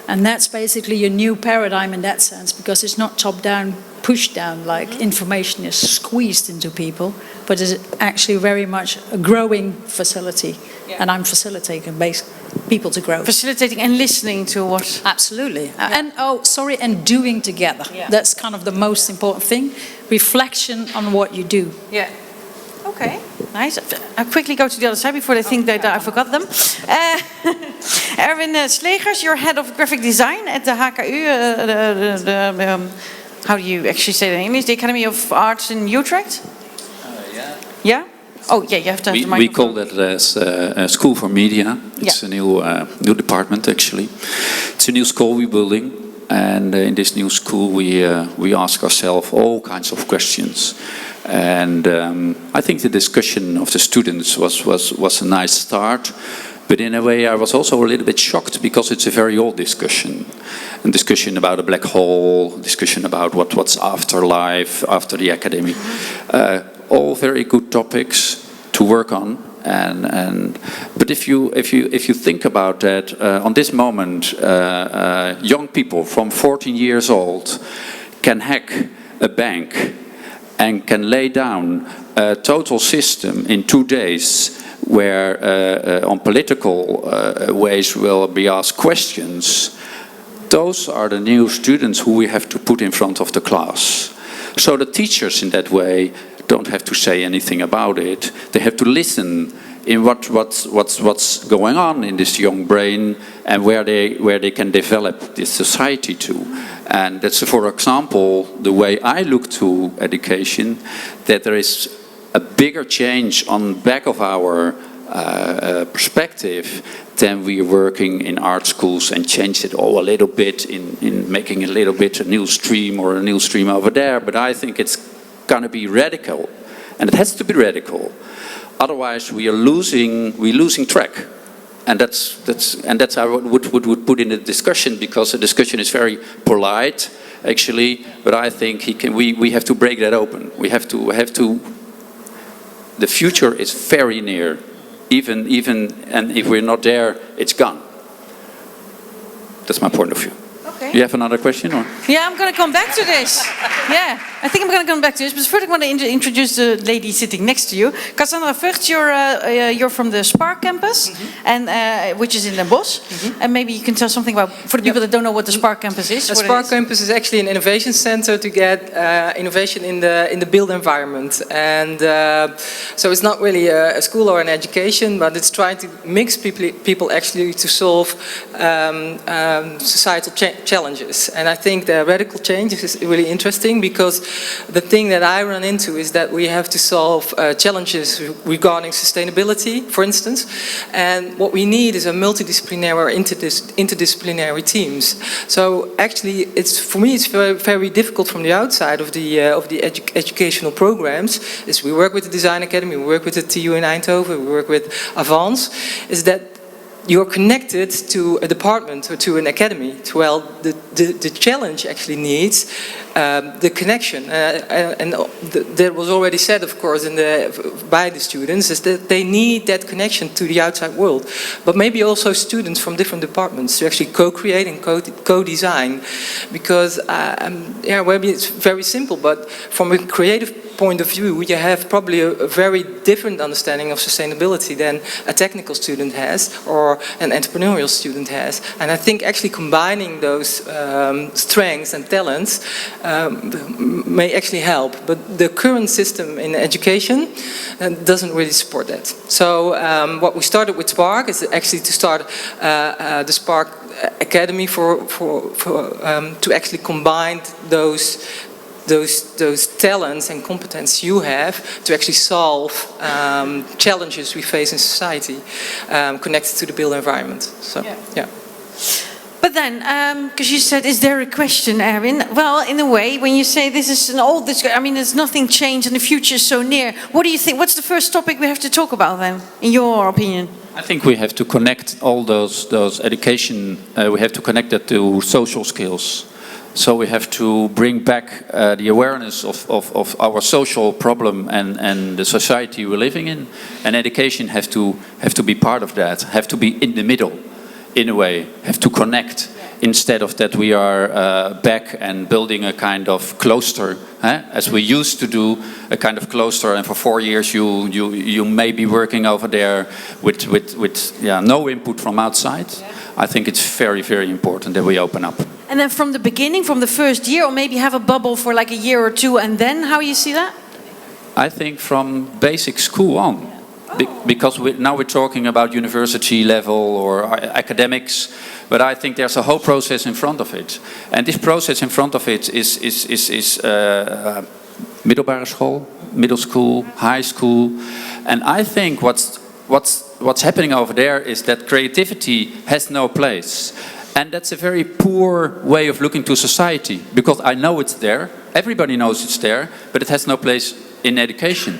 [SPEAKER 15] and that's basically a new paradigm in that sense, because it's not top-down, push-down, like information is squeezed into people, but it's actually very much a growing facility. And I'm facilitating people to grow.
[SPEAKER 1] Facilitating and listening to what?
[SPEAKER 15] Absolutely. And and doing together. That's kind of the most important thing. Reflection on what you do.
[SPEAKER 1] Yeah. Okay. Nice. I'll quickly go to the other side before they think that I forgot them. Erwin Slegers, you're head of graphic design at the HKU. How do you actually say that in English? The Academy of Arts in Utrecht? Yeah? Oh, yeah, you have to have the microphone.
[SPEAKER 16] We call that as a School for Media. It's a new department, actually. It's a new school we're building. And in this new school, we ask ourselves all kinds of questions. And I think the discussion of the students was a nice start. But in a way, I was also a little bit shocked because it's a very old discussion. A discussion about a black hole, discussion about what's afterlife, after the academy. All very good topics to work on. But if you think about that, on this moment, young people from 14 years old can hack a bank and can lay down a total system in 2 days where on political ways will be asked questions. Those are the new students who we have to put in front of the class. So the teachers in that way don't have to say anything about it. They have to listen in what's going on in this young brain and where they can develop this society to. And that's, for example, the way I look to education, that there is a bigger change on the back of our perspective than we are working in art schools and change it all a little bit in making a little bit a new stream or a new stream over there. But I think it's going to be radical, and it has to be radical. Otherwise, we're losing track, and that's how I would put in the discussion, because the discussion is very polite, actually. But I think we have to break that open. We have to. The future is very near, even, and if we're not there, it's gone. That's my point of view.
[SPEAKER 1] Okay.
[SPEAKER 16] You have another question, or?
[SPEAKER 1] Yeah, I'm going to come back to this. Yeah, I think I'm going to come back to this. But first, I want to introduce the lady sitting next to you, Cassandra Vughts. You're from the Spark campus, and which is in Den Bosch. And maybe you can tell something about, for the people that don't know what the Spark campus is.
[SPEAKER 17] The Spark campus is actually an innovation center to get innovation in the built environment. And so it's not really a school or an education, but it's trying to mix people actually to solve societal challenges. And I think the radical change is really interesting, because the thing that I run into is that we have to solve challenges regarding sustainability, for instance. And what we need is a multidisciplinary or interdisciplinary teams. So actually, for me, it's very, very difficult from the outside of the educational programs. Is we work with the Design Academy, we work with the TU in Eindhoven, we work with Avans. Is that you're connected to a department or to an academy. Well, the challenge actually needs the connection. And that was already said, of course, by the students, is that they need that connection to the outside world. But maybe also students from different departments to actually co-create and co-design. Because, maybe it's very simple, but from a creative point of view, you have probably a very different understanding of sustainability than a technical student has or an entrepreneurial student has. And I think actually combining those strengths and talents may actually help. But the current system in education doesn't really support that. So what we started with Spark is actually to start the Spark Academy to actually combine those talents and competence you have to actually solve challenges we face in society connected to the built environment. So, yeah.
[SPEAKER 1] But then, because you said, is there a question, Erwin? Well, in a way, when you say this is an old discussion, I mean, there's nothing changed and the future is so near. What do you think? What's the first topic we have to talk about then, in your opinion?
[SPEAKER 16] I think we have to connect all those education, we have to connect that to social skills. So we have to bring back the awareness of our social problem and the society we're living in. And education have to be part of that, have to be in the middle, in a way, have to connect. Instead of that we are back and building a kind of cloister, as we used to do, a kind of cloister, and for 4 years you may be working over there with no input from outside. I think it's very, very important that we open up.
[SPEAKER 1] And then from the beginning, from the first year, or maybe have a bubble for like a year or two, and then how you see that?
[SPEAKER 16] I think from basic school on. Because now we're talking about university level or academics, but I think there's a whole process in front of it. And this process in front of it is middelbare school, middle school, high school. And I think what's happening over there is that creativity has no place. And that's a very poor way of looking to society, because I know it's there, everybody knows it's there, but it has no place in education.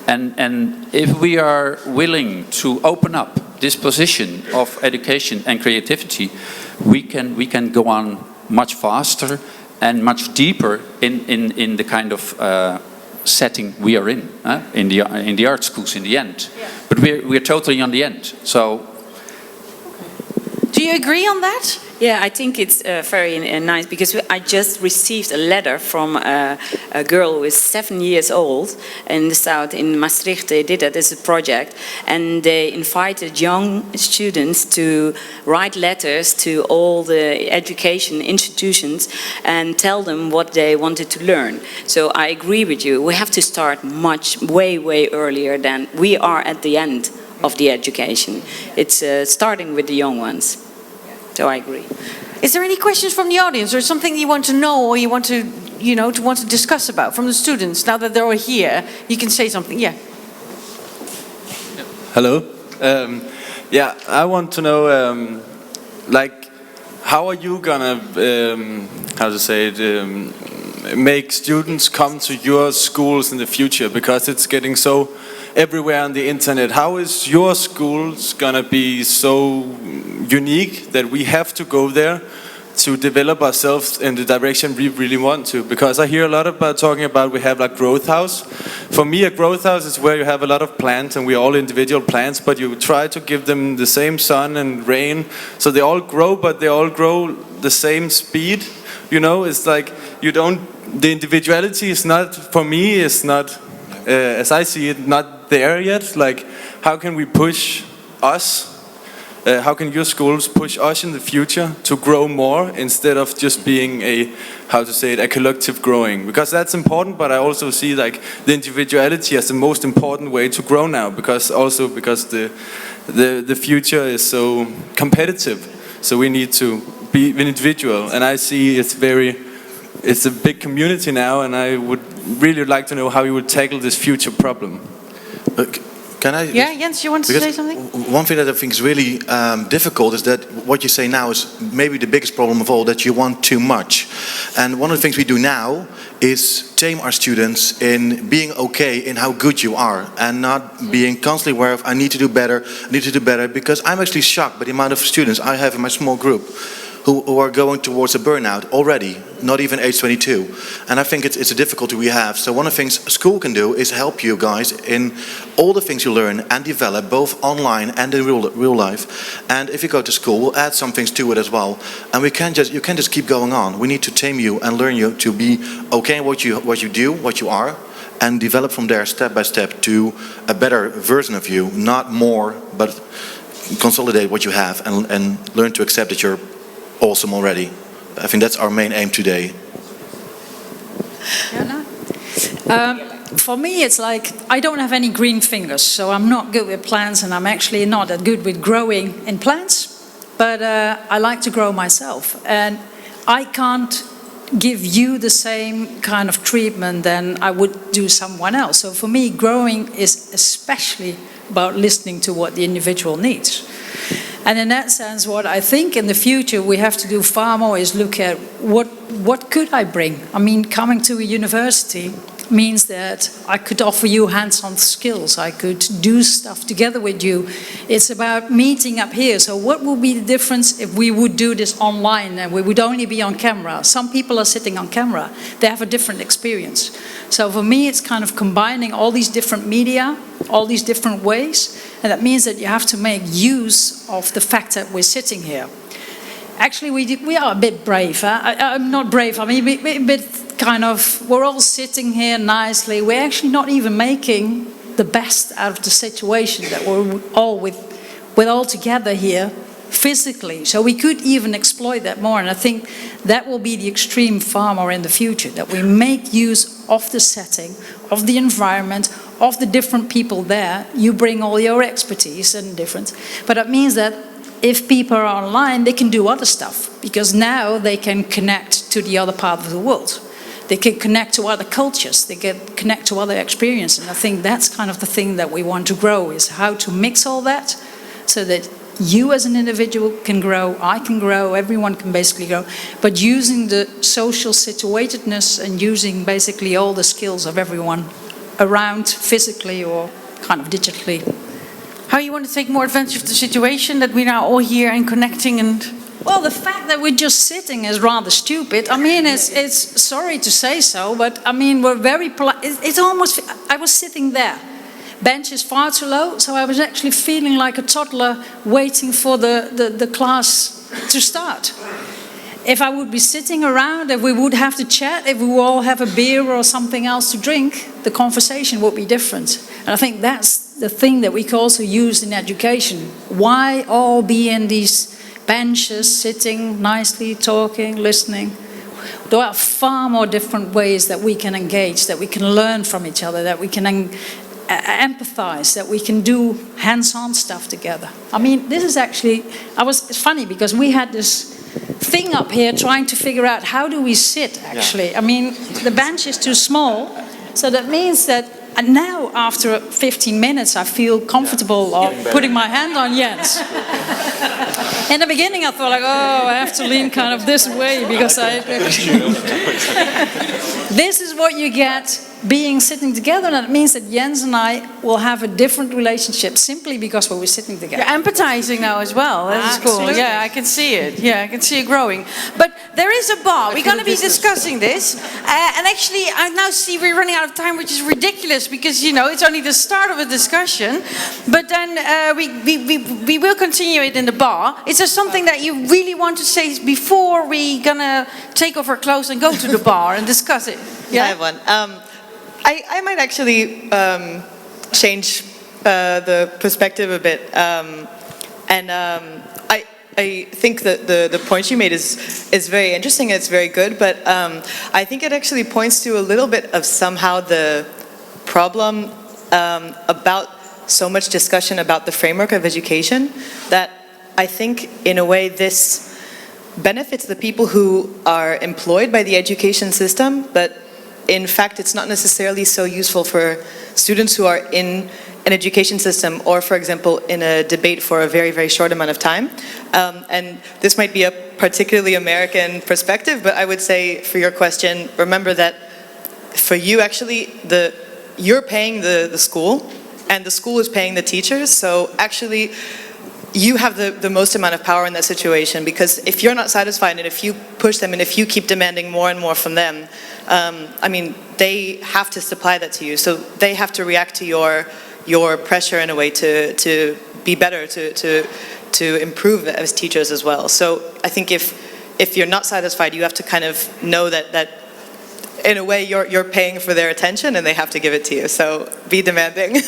[SPEAKER 16] And if we are willing to open up this position of education and creativity, we can go on much faster and much deeper in the kind of setting we are in the art schools in the end. Yeah. But we're totally on the end. So,
[SPEAKER 1] do you agree on that?
[SPEAKER 13] Yeah, I think it's very nice, because I just received a letter from a girl who is 7 years old in the south, in Maastricht. They did that as a project, and they invited young students to write letters to all the education institutions and tell them what they wanted to learn. So I agree with you. We have to start way earlier than we are at the end of the education. It's starting with the young ones. So I agree.
[SPEAKER 1] Is there any questions from the audience, or something you want to know, or you want to discuss about from the students? Now that they're all here, you can say something. Yeah.
[SPEAKER 18] Hello. Yeah, I want to know, how are you gonna, make students come to your schools in the future? Because it's getting so everywhere on the internet. How is your schools gonna be so unique that we have to go there to develop ourselves in the direction we really want to? Because I hear a lot about talking about we have like growth house. For me, a growth house is where you have a lot of plants and we're all individual plants, but you try to give them the same sun and rain, so they all grow, but they all grow the same speed. You know, it's like the individuality is not, for me, is not, as I see it, not there yet. Like, how can we push us? How can your schools push us in the future to grow more instead of just being a collective growing? Because that's important, but I also see like the individuality as the most important way to grow now, because the future is so competitive. So we need to be individual, and I see it's a big community now, and I would really like to know how you would tackle this future problem.
[SPEAKER 14] Can I?
[SPEAKER 1] Yeah, Jens, you want to say something?
[SPEAKER 14] One thing that I think is really difficult is that what you say now is maybe the biggest problem of all, that you want too much. And one of the things we do now is tame our students in being okay in how good you are, and not being constantly aware of I need to do better, because I'm actually shocked by the amount of students I have in my small group who are going towards a burnout already, not even age 22. And I think it's a difficulty we have. So one of the things school can do is help you guys in all the things you learn and develop, both online and in real life. And if you go to school, we'll add some things to it as well. And you can't just keep going on. We need to tame you and learn you to be okay in what you do, what you are, and develop from there step by step to a better version of you, not more, but consolidate what you have and learn to accept that you're awesome already. I think that's our main aim today.
[SPEAKER 15] For me, it's like I don't have any green fingers, so I'm not good with plants, and I'm actually not that good with growing in plants, but I like to grow myself, and I can't give you the same kind of treatment than I would do someone else. So for me, growing is especially about listening to what the individual needs. And in that sense, what I think in the future we have to do far more is look at what could I bring? I mean, coming to a university means that I could offer you hands-on skills. I could do stuff together with you. It's about meeting up here. So what would be the difference if we would do this online and we would only be on camera? Some people are sitting on camera. They have a different experience. So for me, it's kind of combining all these different media, all these different ways. And that means that you have to make use of the fact that we're sitting here. Actually, we are a bit brave. I'm not brave. I mean, a bit kind of, we're all sitting here nicely. We're actually not even making the best out of the situation that we're all all together here physically. So we could even exploit that more. And I think that will be the extreme far more in the future, that we make use of the setting, of the environment, of the different people there. You bring all your expertise and different. But that means that if people are online, they can do other stuff, because now they can connect to the other part of the world. They can connect to other cultures, they can connect to other experiences. And I think that's kind of the thing that we want to grow, is how to mix all that so that you as an individual can grow, I can grow, everyone can basically grow, but using the social situatedness and using basically all the skills of everyone around physically or kind of digitally.
[SPEAKER 1] How you want to take more advantage of the situation that we're now all here and connecting and...
[SPEAKER 15] Well, the fact that we're just sitting is rather stupid. I mean, it's sorry to say so, but I mean, we're very polite. It's almost, I was sitting there. Bench is far too low, so I was actually feeling like a toddler waiting for the class to start. If I would be sitting around, if we would have to chat, if we would all have a beer or something else to drink, the conversation would be different. And I think that's the thing that we can also use in education. Why all be in these benches, sitting nicely, talking, listening? There are far more different ways that we can engage, that we can learn from each other, that we can empathize, that we can do hands-on stuff together. I mean, this is actually, it's funny because we had this thing up here trying to figure out how do we sit actually. I mean, the bench is too small, so that means that now after 15 minutes I feel comfortable of putting my hand on Jens. In the beginning I thought like, oh, I have to lean kind of this way because this is what you get being sitting together, and it means that Jens and I will have a different relationship simply because we're sitting together.
[SPEAKER 1] You're empathizing now as well. That's cool. Yeah, I can see it. Yeah, I can see it growing. But there is a bar. We're going to be discussing this. And actually, I now see we're running out of time, which is ridiculous because, you know, it's only the start of a discussion. But then we will continue it in the bar. Is there something that you really want to say before we're going to take off our clothes and go to the bar and discuss it?
[SPEAKER 12] Yeah, I have one. I might actually change the perspective a bit, I think that the point you made is very interesting. It's very good, but I think it actually points to a little bit of somehow the problem about so much discussion about the framework of education, that I think in a way this benefits the people who are employed by the education system, but in fact, it's not necessarily so useful for students who are in an education system or, for example, in a debate for a very, very short amount of time. And this might be a particularly American perspective, but I would say for your question, remember that for you, actually, you're paying the school, and the school is paying the teachers. So actually, you have the most amount of power in that situation, because if you're not satisfied and if you push them and if you keep demanding more and more from them, I mean, they have to supply that to you. So they have to react to your pressure in a way to be better, to improve as teachers as well. So I think if you're not satisfied, you have to kind of know that in a way you're paying for their attention and they have to give it to you. So be demanding.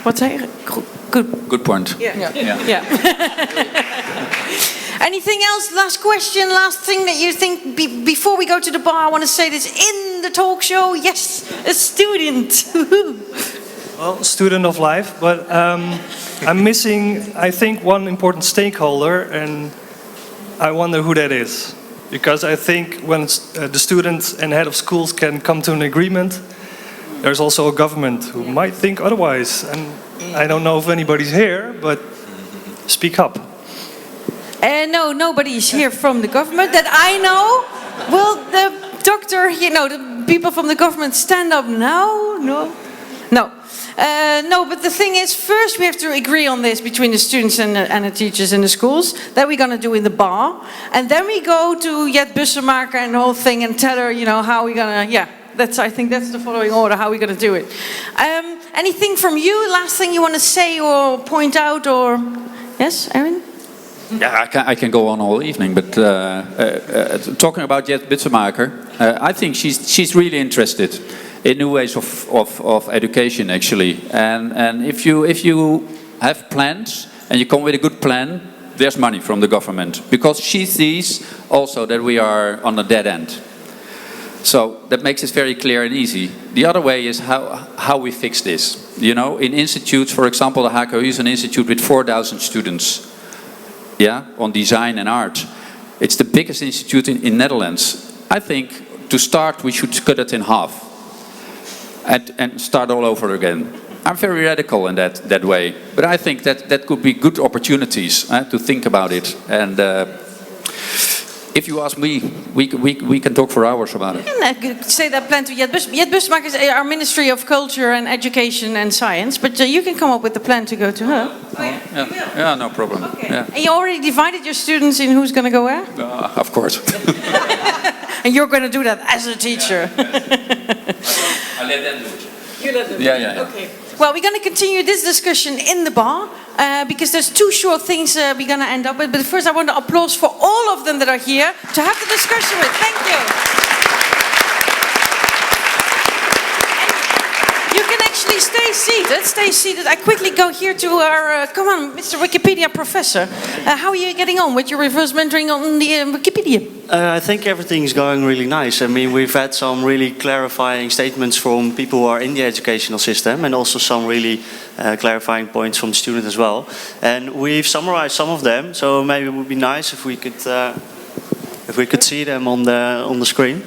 [SPEAKER 1] What's that?
[SPEAKER 16] Good point.
[SPEAKER 1] Yeah. Anything else? Last question, last thing that you think before we go to the bar? I want to say this in the talk show. Yes, a student.
[SPEAKER 19] Well, student of life, but I'm missing, I think, one important stakeholder, and I wonder who that is. Because I think when the students and head of schools can come to an agreement, there's also a government who might think otherwise. And I don't know if anybody's here, but speak up.
[SPEAKER 1] No, nobody's here from the government that I know. Will the doctor, the people from the government stand up now? No. No, but the thing is, first we have to agree on this between the students and the teachers in the schools, that we're going to do in the bar. And then we go to Jet Bussemaker and the whole thing and tell her, how we're going to, I think that's the following order, how we're going to do it. Anything from you? Last thing you want to say or point out? Or yes, Erwin?
[SPEAKER 16] Yeah, I can go on all evening, but talking about Jet Bussemaker, I think she's really interested in new ways of education, actually. And if you have plans and you come with a good plan, there's money from the government, because she sees also that we are on a dead end. So that makes it very clear and easy. The other way is how we fix this. In institutes, for example, the HKU is an institute with 4,000 students. On design and art. It's the biggest institute in Netherlands. I think to start we should cut it in half and start all over again. I'm very radical in that way, but I think that could be good opportunities to think about it. And If you ask me, we can talk for hours about it.
[SPEAKER 1] And I could say that plan to Jet Busmak is our Ministry of Culture and Education and Science, but you can come up with the plan to go to her.
[SPEAKER 16] Yeah, no problem.
[SPEAKER 1] Okay.
[SPEAKER 16] Yeah.
[SPEAKER 1] And you already divided your students in who's going to go where?
[SPEAKER 16] Of course.
[SPEAKER 1] And you're going to do that as a teacher.
[SPEAKER 16] I let them do it.
[SPEAKER 1] You let them
[SPEAKER 16] Yeah.
[SPEAKER 1] Okay. Well, we're going to continue this discussion in the bar because there's two short things we're going to end up with. But first, I want to applause for all of them that are here to have the discussion with. Thank you. And you can actually stay seated. Stay seated. I quickly go here to our, come on, Mr. Wikipedia professor. How are you getting on with your reverse mentoring on the Wikipedia?
[SPEAKER 2] I think everything's going really nice. I mean, we've had some really clarifying statements from people who are in the educational system, and also some really clarifying points from the student as well. And we've summarized some of them, so maybe it would be nice if we could see them on the screen.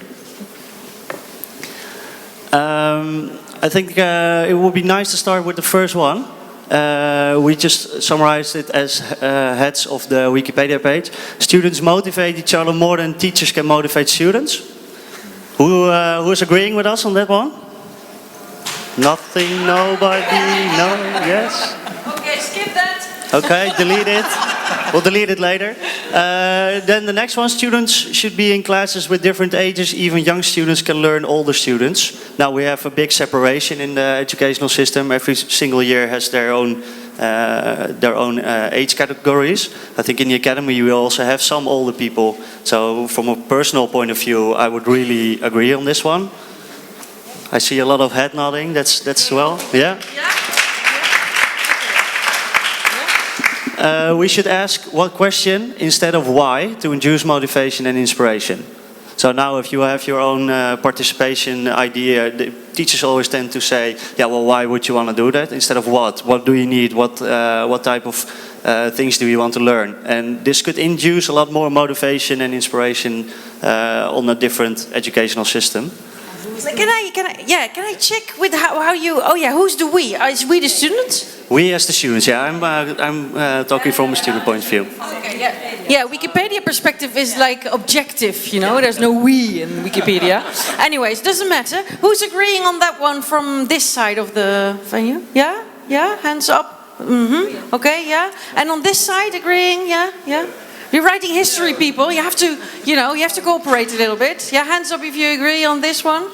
[SPEAKER 2] I think it would be nice to start with the first one. We just summarized it as heads of the Wikipedia page. Students motivate each other more than teachers can motivate students. Who is agreeing with us on that one? Nothing, nobody, no, yes?
[SPEAKER 1] Okay, skip that.
[SPEAKER 2] Okay, delete it. We'll delete it later. Then the next one, students should be in classes with different ages. Even young students can learn older students. Now we have a big separation in the educational system. Every single year has their own age categories. I think in the academy we also have some older people. So from a personal point of view, I would really agree on this one. I see a lot of head nodding. That's well, yeah. We should ask what question instead of why to induce motivation and inspiration. So now if you have your own participation idea, the teachers always tend to say, yeah, well, why would you want to do that? Instead of what? What do you need? What type of things do you want to learn? And this could induce a lot more motivation and inspiration on a different educational system.
[SPEAKER 1] Can I check with how you? Oh yeah, who's the we? Is we the students?
[SPEAKER 2] We as the students, yeah. I'm talking from a student point of view.
[SPEAKER 1] Okay, yeah. Wikipedia perspective is like objective, you know. There's no we in Wikipedia. Anyways, doesn't matter. Who's agreeing on that one from this side of the venue? Yeah. Hands up. Okay, yeah. And on this side, agreeing, yeah. You're writing history, people. You have to cooperate a little bit. Yeah, hands up if you agree on this one.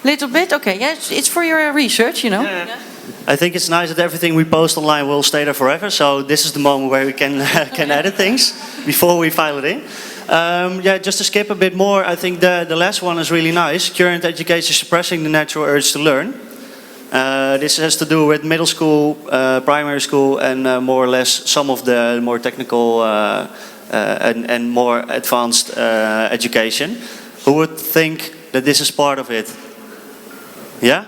[SPEAKER 1] Little bit, okay. Yeah, it's for your research, you know. Yeah.
[SPEAKER 2] I think it's nice that everything we post online will stay there forever. So this is the moment where we can edit things before we file it in. Just to skip a bit more, I think the last one is really nice. Current education suppressing the natural urge to learn. This has to do with middle school, primary school, and more or less some of the more technical and more advanced education. Who would think that this is part of it? Yeah?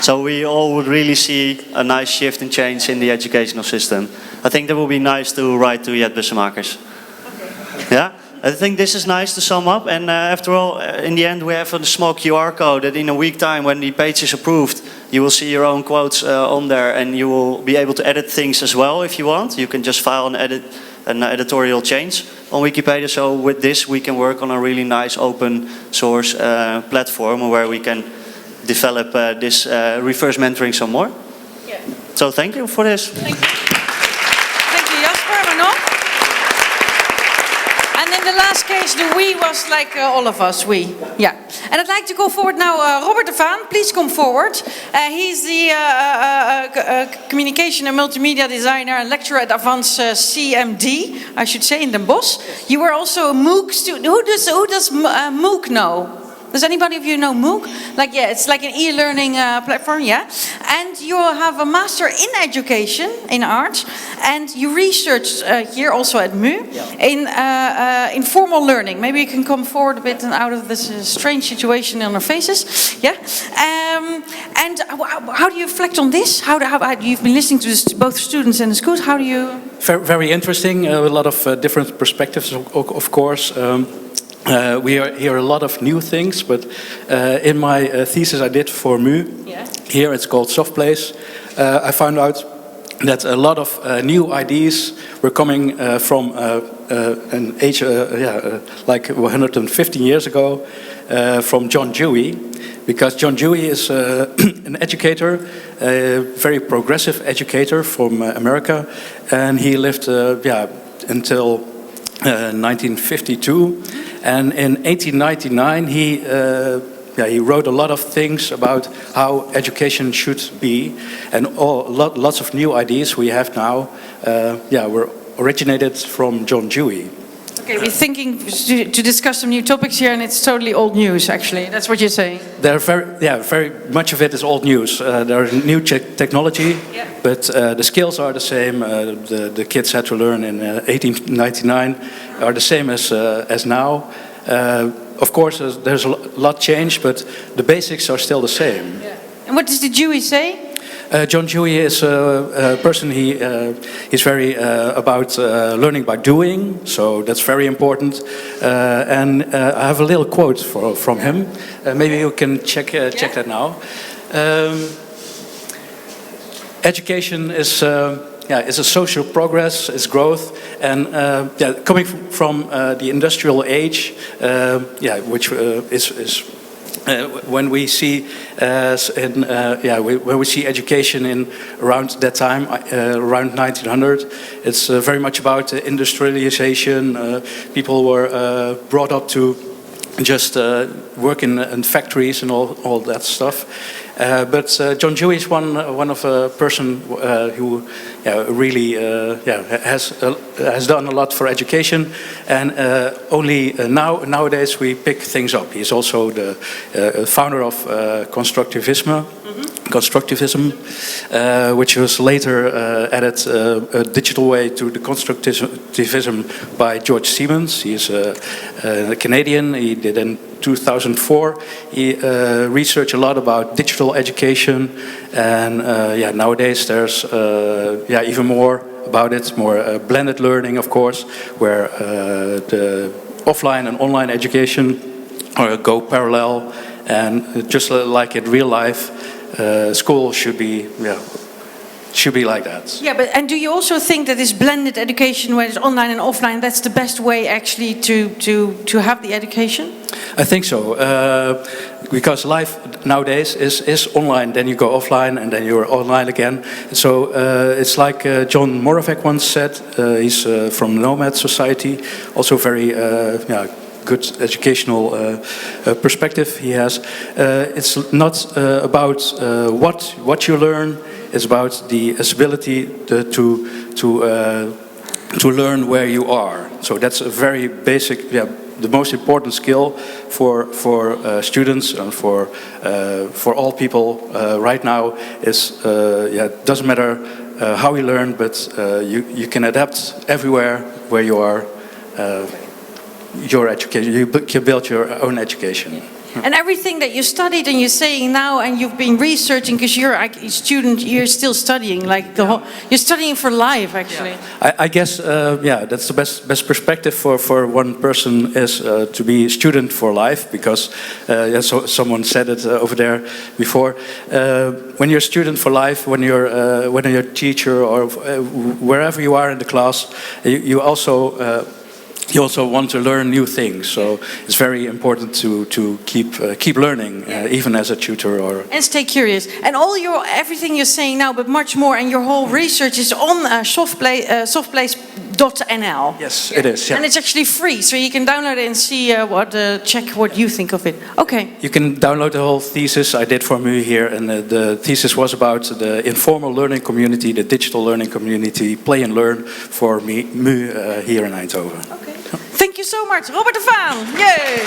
[SPEAKER 2] So we all would really see a nice shift and change in the educational system. I think that would be nice to write to Jet Busmakers. Okay. Yeah? I think this is nice to sum up. And after all, in the end, we have a small QR code that in a week time, when the page is approved, you will see your own quotes on there, and you will be able to edit things as well if you want. You can just file an editorial change on Wikipedia. So with this, we can work on a really nice open source platform where we can develop this reverse mentoring some more. Yeah. So thank you for this.
[SPEAKER 1] Thank you, Jasper. Manon? And in the last case, the we was like all of us, we. Yeah. And I'd like to go forward now. Robert Vaan, please come forward. He's the communication and multimedia designer and lecturer at Avans CMD, I should say, in Den Bosch. You were also a MOOC student. Who does MOOC know? Does anybody of you know MOOC? It's like an e-learning platform, yeah? And you have a master in education, in art, and you researched here also at MU in informal learning. Maybe you can come forward a bit and out of this strange situation on our faces, yeah? And how do you reflect on this? How you've been listening to both students and the schools, how do you...
[SPEAKER 20] Very interesting, a lot of different perspectives, of course. We hear a lot of new things, but in my thesis I did for MU, here it's called Soft Place, I found out that a lot of new ideas we're coming from an age, like 150 years ago, from John Dewey, because John Dewey is an educator, a very progressive educator from America, and he lived until 1952, and in 1899 he wrote a lot of things about how education should be, and lots of new ideas we have now were originated from John Dewey.
[SPEAKER 1] Okay, we're thinking to discuss some new topics here, and it's totally old news, actually. That's what you're saying.
[SPEAKER 20] There are very much of it is old news. There is new technology, but the skills are the same. The kids had to learn in 1899 are the same as now. Of course, there's a lot changed, but the basics are still the same.
[SPEAKER 1] And what does the Dewey say?
[SPEAKER 20] John Dewey is a person, he's very about learning by doing, so that's very important. And I have a little quote from him. Maybe you can check that now. Education is a social progress, it's growth, and coming from the industrial age, which is when we see when we see education in around that time, around 1900, it's very much about industrialization. People were brought up to just work in factories and all that stuff. But John Dewey is one of a person who really has done a lot for education, and only nowadays we pick things up. He's also the founder of constructivism, which was later added a digital way to the constructivism by George Siemens. He's a Canadian. He did in 2004. He researched a lot about digital education, and nowadays there's even more about it, more blended learning, of course, where the offline and online education go parallel, and just like in real life, school should be like that.
[SPEAKER 1] Yeah, and do you also think that this blended education, where it's online and offline, that's the best way actually to have the education?
[SPEAKER 20] I think so, because life nowadays is online, then you go offline, and then you're online again. So it's like John Moravec once said, he's from Nomad Society, also very good educational perspective he has. It's not about what you learn, it's about the ability to learn where you are. So that's a very basic, the most important skill for students and for all people right now is it doesn't matter how you learn, but you can adapt everywhere where you are. Your education, you can build your own education.
[SPEAKER 1] And everything that you studied and you're saying now, and you've been researching, because you're a student, you're still studying, like you're studying for life, actually.
[SPEAKER 20] I guess, that's the best perspective for one person is to be a student for life, because someone said it over there before. When you're a student for life, when you're a teacher or wherever you are in the class, you also want to learn new things, so it's very important to keep learning, even as a tutor
[SPEAKER 1] and stay curious. And everything you're saying now, but much more, and your whole research is on softplace.nl.
[SPEAKER 20] Yes, it is. Yeah.
[SPEAKER 1] And it's actually free, so you can download it and see check what you think of it. Okay.
[SPEAKER 20] You can download the whole thesis I did for MU here, and the thesis was about the informal learning community, the digital learning community, play and learn for MU here in Eindhoven.
[SPEAKER 1] Okay. Thank you so much, Robert de Vaan. Yay!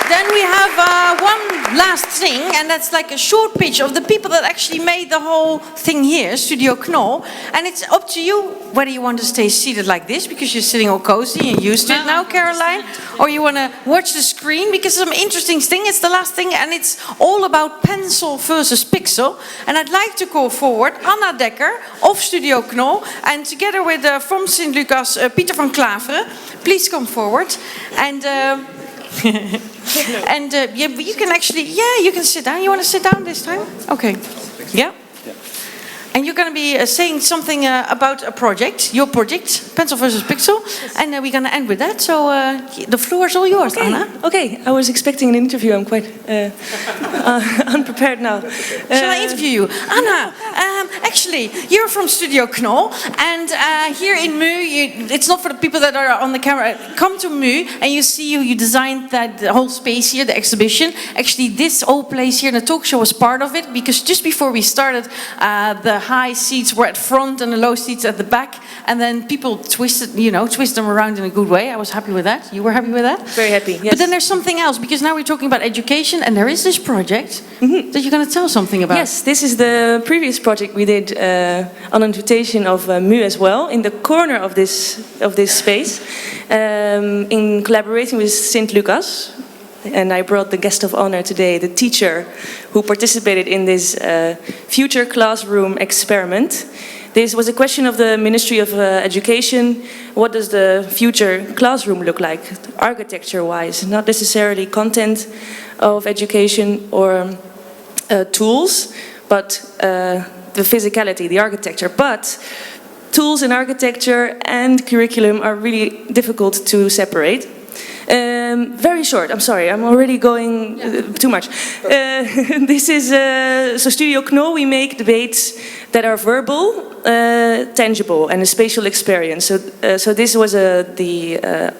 [SPEAKER 1] Then we have one last thing, and that's like a short pitch of the people that actually made the whole thing here, Studio Knol. And it's up to you whether you want to stay seated like this, because you're sitting all cozy and used to it now, Caroline, or you want to watch the screen, because some interesting thing, it's the last thing, and it's all about pencil versus pixel. And I'd like to call forward Anna Dekker of Studio Knol, and together with from St. Lucas, Pieter van Klaveren. Please come forward. And and you can actually, you can sit down. You want to sit down this time? Okay. Yeah? And you're going to be saying something about a project, your project, Pencil versus Pixel, and we're going to end with that. So the floor is all yours, Anna.
[SPEAKER 21] Okay, I was expecting an interview. I'm quite unprepared now.
[SPEAKER 1] Shall I interview you? Anna, actually, you're from Studio Knol, and here in Mu, it's not for the people that are on the camera. Come to Mu, and you see you designed the whole space here, the exhibition. Actually, this whole place here in the talk show was part of it, because just before we started, the high seats were at front and the low seats at the back, and then people twist them around in a good way. I was happy with that. You were happy with that?
[SPEAKER 21] Very happy, yes.
[SPEAKER 1] But then there's something else, because now we're talking about education, and there is this project that you're going to tell something about.
[SPEAKER 21] Yes, this is the previous project we did on invitation of Mu as well, in the corner of this space, in collaborating with St. Lucas. And I brought the guest of honor today, the teacher who participated in this future classroom experiment. This was a question of the Ministry of Education. What does the future classroom look like, architecture-wise? Not necessarily content of education or tools, but the physicality, the architecture. But tools and architecture and curriculum are really difficult to separate. Very short, I'm sorry, I'm already going too much. This is, so Studio Knol, we make debates that are verbal, tangible, and a spatial experience. So this was the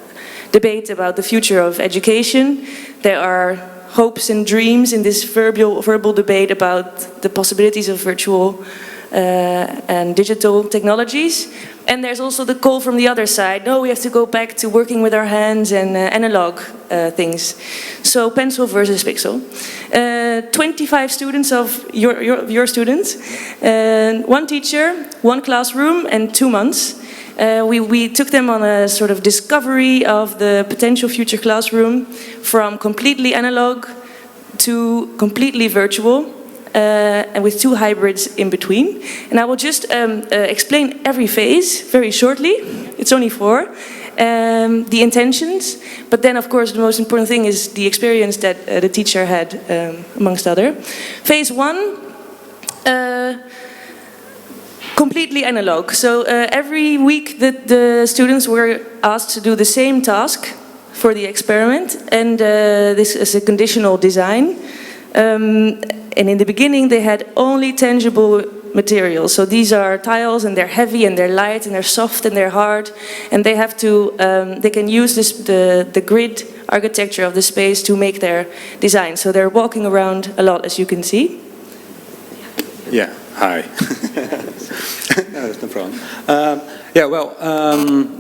[SPEAKER 21] debate about the future of education. There are hopes and dreams in this verbal debate about the possibilities of virtual and digital technologies. And there's also the call from the other side. No, we have to go back to working with our hands and analog things. So pencil versus pixel. 25 students of your students. One teacher, one classroom, and 2 months. We took them on a sort of discovery of the potential future classroom from completely analog to completely virtual. And with 2 hybrids in between. And I will just explain every phase very shortly. It's only 4. The intentions, but then of course the most important thing is the experience that the teacher had, amongst other. Phase 1, completely analog. So every week the students were asked to do the same task for the experiment, and this is a conditional design. And in the beginning they had only tangible materials. So these are tiles, and they're heavy and they're light and they're soft and they're hard, and they have to they can use the grid architecture of the space to make their design. So they're walking around a lot, as you can see.
[SPEAKER 22] Yeah, hi. No, that's no problem.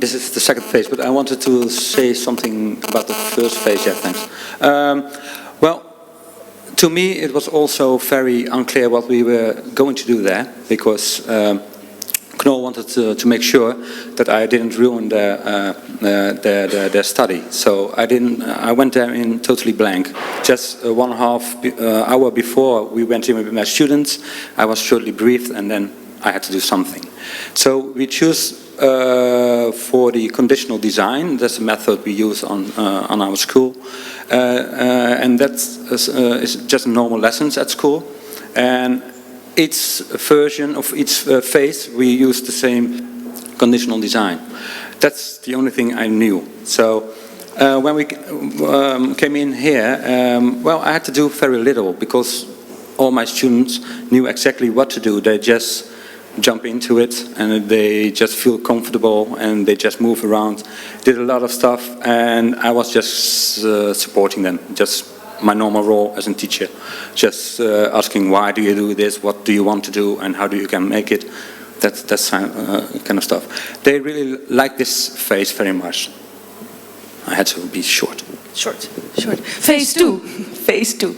[SPEAKER 22] This is the second phase, but I wanted to say something about the first phase. Yeah, thanks. To me, it was also very unclear what we were going to do there, because Knol wanted to make sure that I didn't ruin their study. So I went there in totally blank. Just 1.5 hour before we went in with my students, I was shortly briefed, and then I had to do something. So we choose for the conditional design. That's a method we use on our school, and that is just normal lessons at school. And each version of each phase, we use the same conditional design. That's the only thing I knew. So when we came in here, I had to do very little, because all my students knew exactly what to do. They just jump into it, and they just feel comfortable, and they just move around, did a lot of stuff, and I was just supporting them, just my normal role as a teacher, just asking, why do you do this, what do you want to do, and how do you can make it, that kind of stuff. They really like this phase very much. I had to be short.
[SPEAKER 21] Phase 2. Phase 2.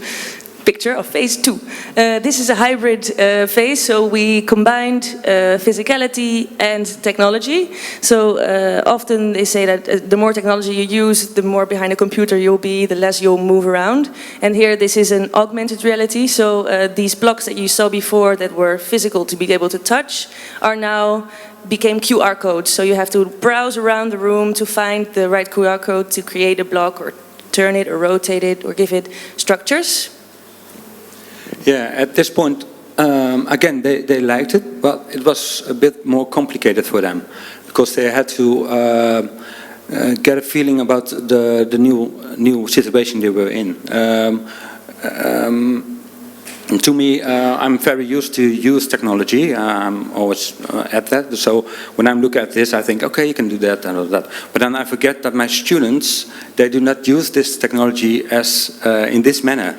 [SPEAKER 21] Picture of phase 2. This is a hybrid phase, so we combined physicality and technology. So often they say that the more technology you use, the more behind a computer you'll be, the less you'll move around. And here this is an augmented reality, so these blocks that you saw before that were physical to be able to touch are now became QR codes. So you have to browse around the room to find the right QR code to create a block, or turn it, or rotate it, or give it structures.
[SPEAKER 22] Yeah, at this point, again, they liked it, but it was a bit more complicated for them because they had to get a feeling about the new situation they were in. To me, I'm very used to use technology. I'm always at that. So when I look at this, I think, okay, you can do that and all that. But then I forget that my students, they do not use this technology as in this manner.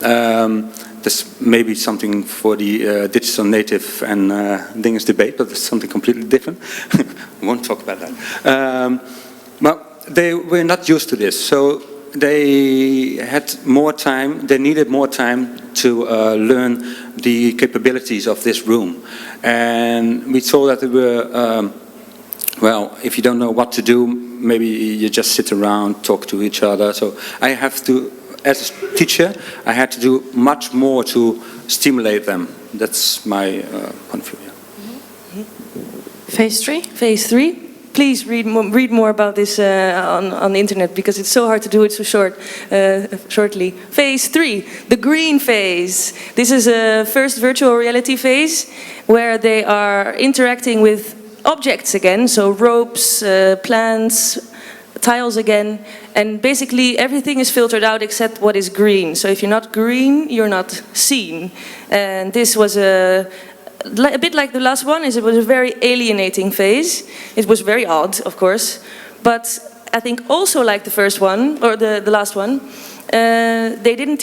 [SPEAKER 22] There's maybe something for the digital native and things debate, but it's something completely different. We won't talk about that. But they were not used to this, so they had more time. They needed more time to learn the capabilities of this room, and we saw that they were. Well, if you don't know what to do, maybe you just sit around, talk to each other. So I have to. As a teacher, I had to do much more to stimulate them. That's my point of view.
[SPEAKER 21] Phase 3? Phase 3. Please read more about this on the internet because it's so hard to do it so shortly. Phase 3, the green phase. This is a first virtual reality phase where they are interacting with objects again, so ropes, plants, tiles again, and basically everything is filtered out except what is green. So if you're not green, you're not seen. And this was a bit like the last one, it was a very alienating phase. It was very odd, of course, but I think also like the first one, or the last one, they didn't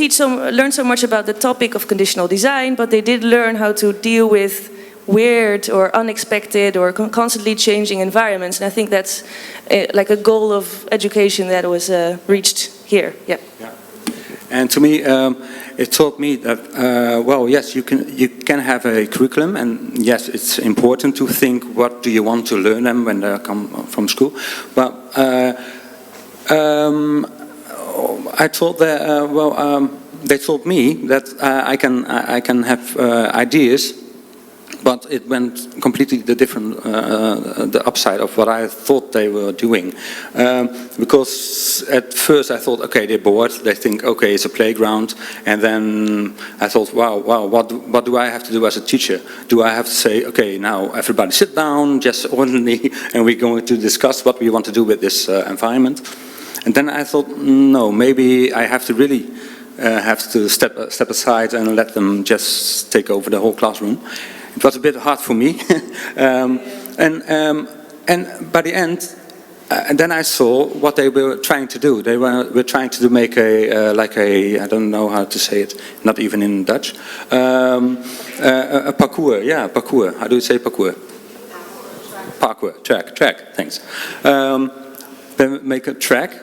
[SPEAKER 21] learn so much about the topic of conditional design, but they did learn how to deal with weird or unexpected or constantly changing environments, and I think that's like a goal of education that was reached here. Yeah.
[SPEAKER 22] And to me, it taught me that well, yes, you can have a curriculum, and yes, it's important to think what do you want to learn them when they come from school. But I thought that they told me that I can have ideas. But it went completely the upside of what I thought they were doing. Because at first I thought, okay, they're bored. They think, okay, it's a playground. And then I thought, wow, what do I have to do as a teacher? Do I have to say, okay, now everybody sit down, just orderly, and we're going to discuss what we want to do with this environment? And then I thought, no, maybe I have to really have to step aside and let them just take over the whole classroom. It was a bit hard for me, and by the end, then I saw what they were trying to do. They were trying to make a I don't know how to say it, not even in Dutch, a parkour. Yeah, parkour. How do you say parkour? Parkour, track. Thanks. They make a track.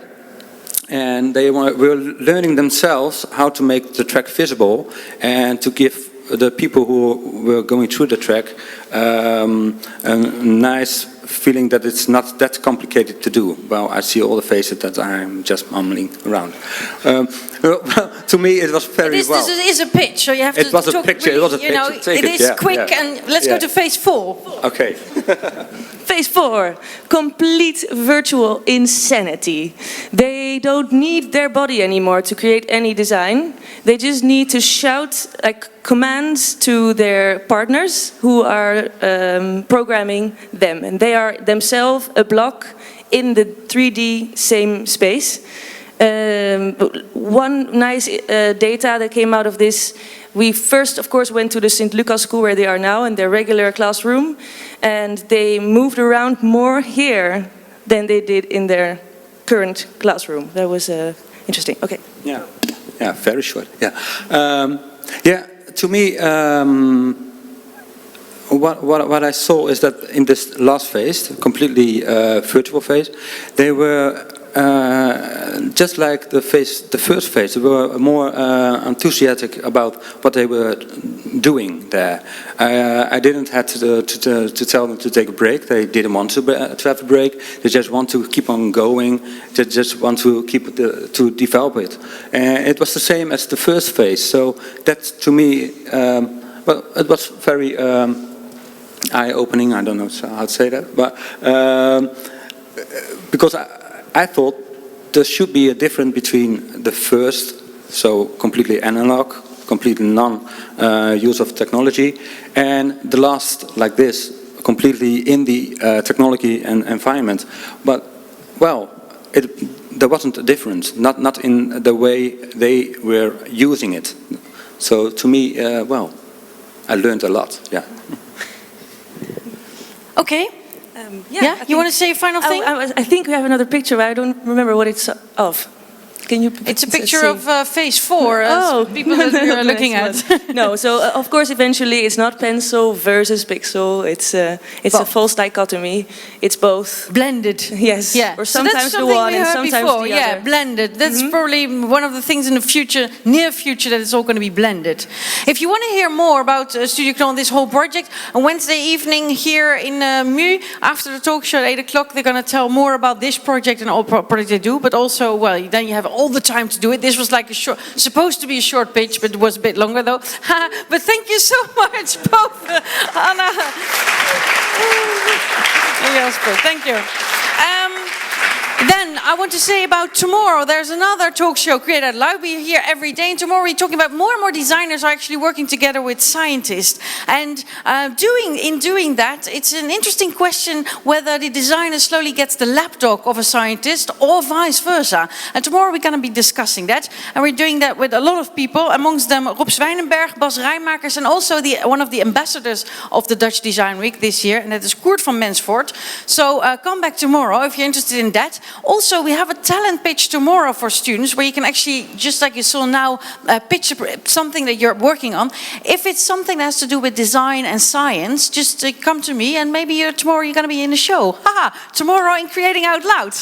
[SPEAKER 22] And they were learning themselves how to make the track visible and to give the people who were going through the track a nice feeling that it's not that complicated to do. Well, I see all the faces that I'm just mumbling around. To me, it was very well.
[SPEAKER 1] This is a pitch, so you have to talk.
[SPEAKER 22] It was a picture. It was a picture.
[SPEAKER 1] It is quick, and let's go to phase 4.
[SPEAKER 22] Okay.
[SPEAKER 21] Phase 4, complete virtual insanity. They don't need their body anymore to create any design. They just need to shout commands to their partners who are programming them. And they are themselves a block in the 3D same space. One nice data that came out of this, we first, of course, went to the St. Lucas school where they are now in their regular classroom, and they moved around more here than they did in their current classroom. That was interesting. Okay.
[SPEAKER 22] Yeah, very short. Yeah, to me, what I saw is that in this last phase, completely virtual phase, they were just like the first phase, they were more enthusiastic about what they were doing there. I didn't have to tell them to take a break. They didn't want to have a break. They just want to keep on going. They just want to to develop it. And it was the same as the first phase. So that, to me, well, it was very eye-opening. I don't know how to say that, but because I thought there should be a difference between the first, so completely analog, completely non-use of technology. And the last, like this, completely in the technology and environment. But, well, there wasn't a difference, not in the way they were using it. So to me, well, I learned a lot, yeah.
[SPEAKER 1] Okay. Yeah, you want to say a final thing?
[SPEAKER 21] I think we have another picture, but I don't remember what it's of. Can you?
[SPEAKER 1] It's a picture of phase 4. People that we are looking at.
[SPEAKER 21] No, so of course, eventually, it's not pencil versus pixel. It's a false dichotomy. It's both
[SPEAKER 1] blended.
[SPEAKER 21] Yes.
[SPEAKER 1] Yeah.
[SPEAKER 21] Or sometimes
[SPEAKER 1] so
[SPEAKER 21] the one and sometimes the other.
[SPEAKER 1] Yeah, blended. That's probably one of the things in the future, near future, that it's all going to be blended. If you want to hear more about Studio Knol and this whole project, on Wednesday evening here in MU, after the talk show at 8 o'clock, they're going to tell more about this project and all projects they do. But also, well, then you have all the time to do it. This was like supposed to be a short pitch, but it was a bit longer though. But thank you so much, both Anna and Jasper. Thank you. Then I want to say about tomorrow, there's another talk show, Create Out Loud. We're here every day, and tomorrow we're talking about more and more designers are actually working together with scientists. And in doing that, it's an interesting question whether the designer slowly gets the lapdog of a scientist or vice versa. And tomorrow we're going to be discussing that. And we're doing that with a lot of people, amongst them Rob Zwijnenberg, Bas Rijmakers, and also one of the ambassadors of the Dutch Design Week this year, and that is Koert van Mensvoort. So come back tomorrow if you're interested in that. Also, we have a talent pitch tomorrow for students where you can actually, just like you saw now, pitch something that you're working on. If it's something that has to do with design and science, just come to me and maybe tomorrow you're going to be in the show. Haha, tomorrow in Creating Out Loud.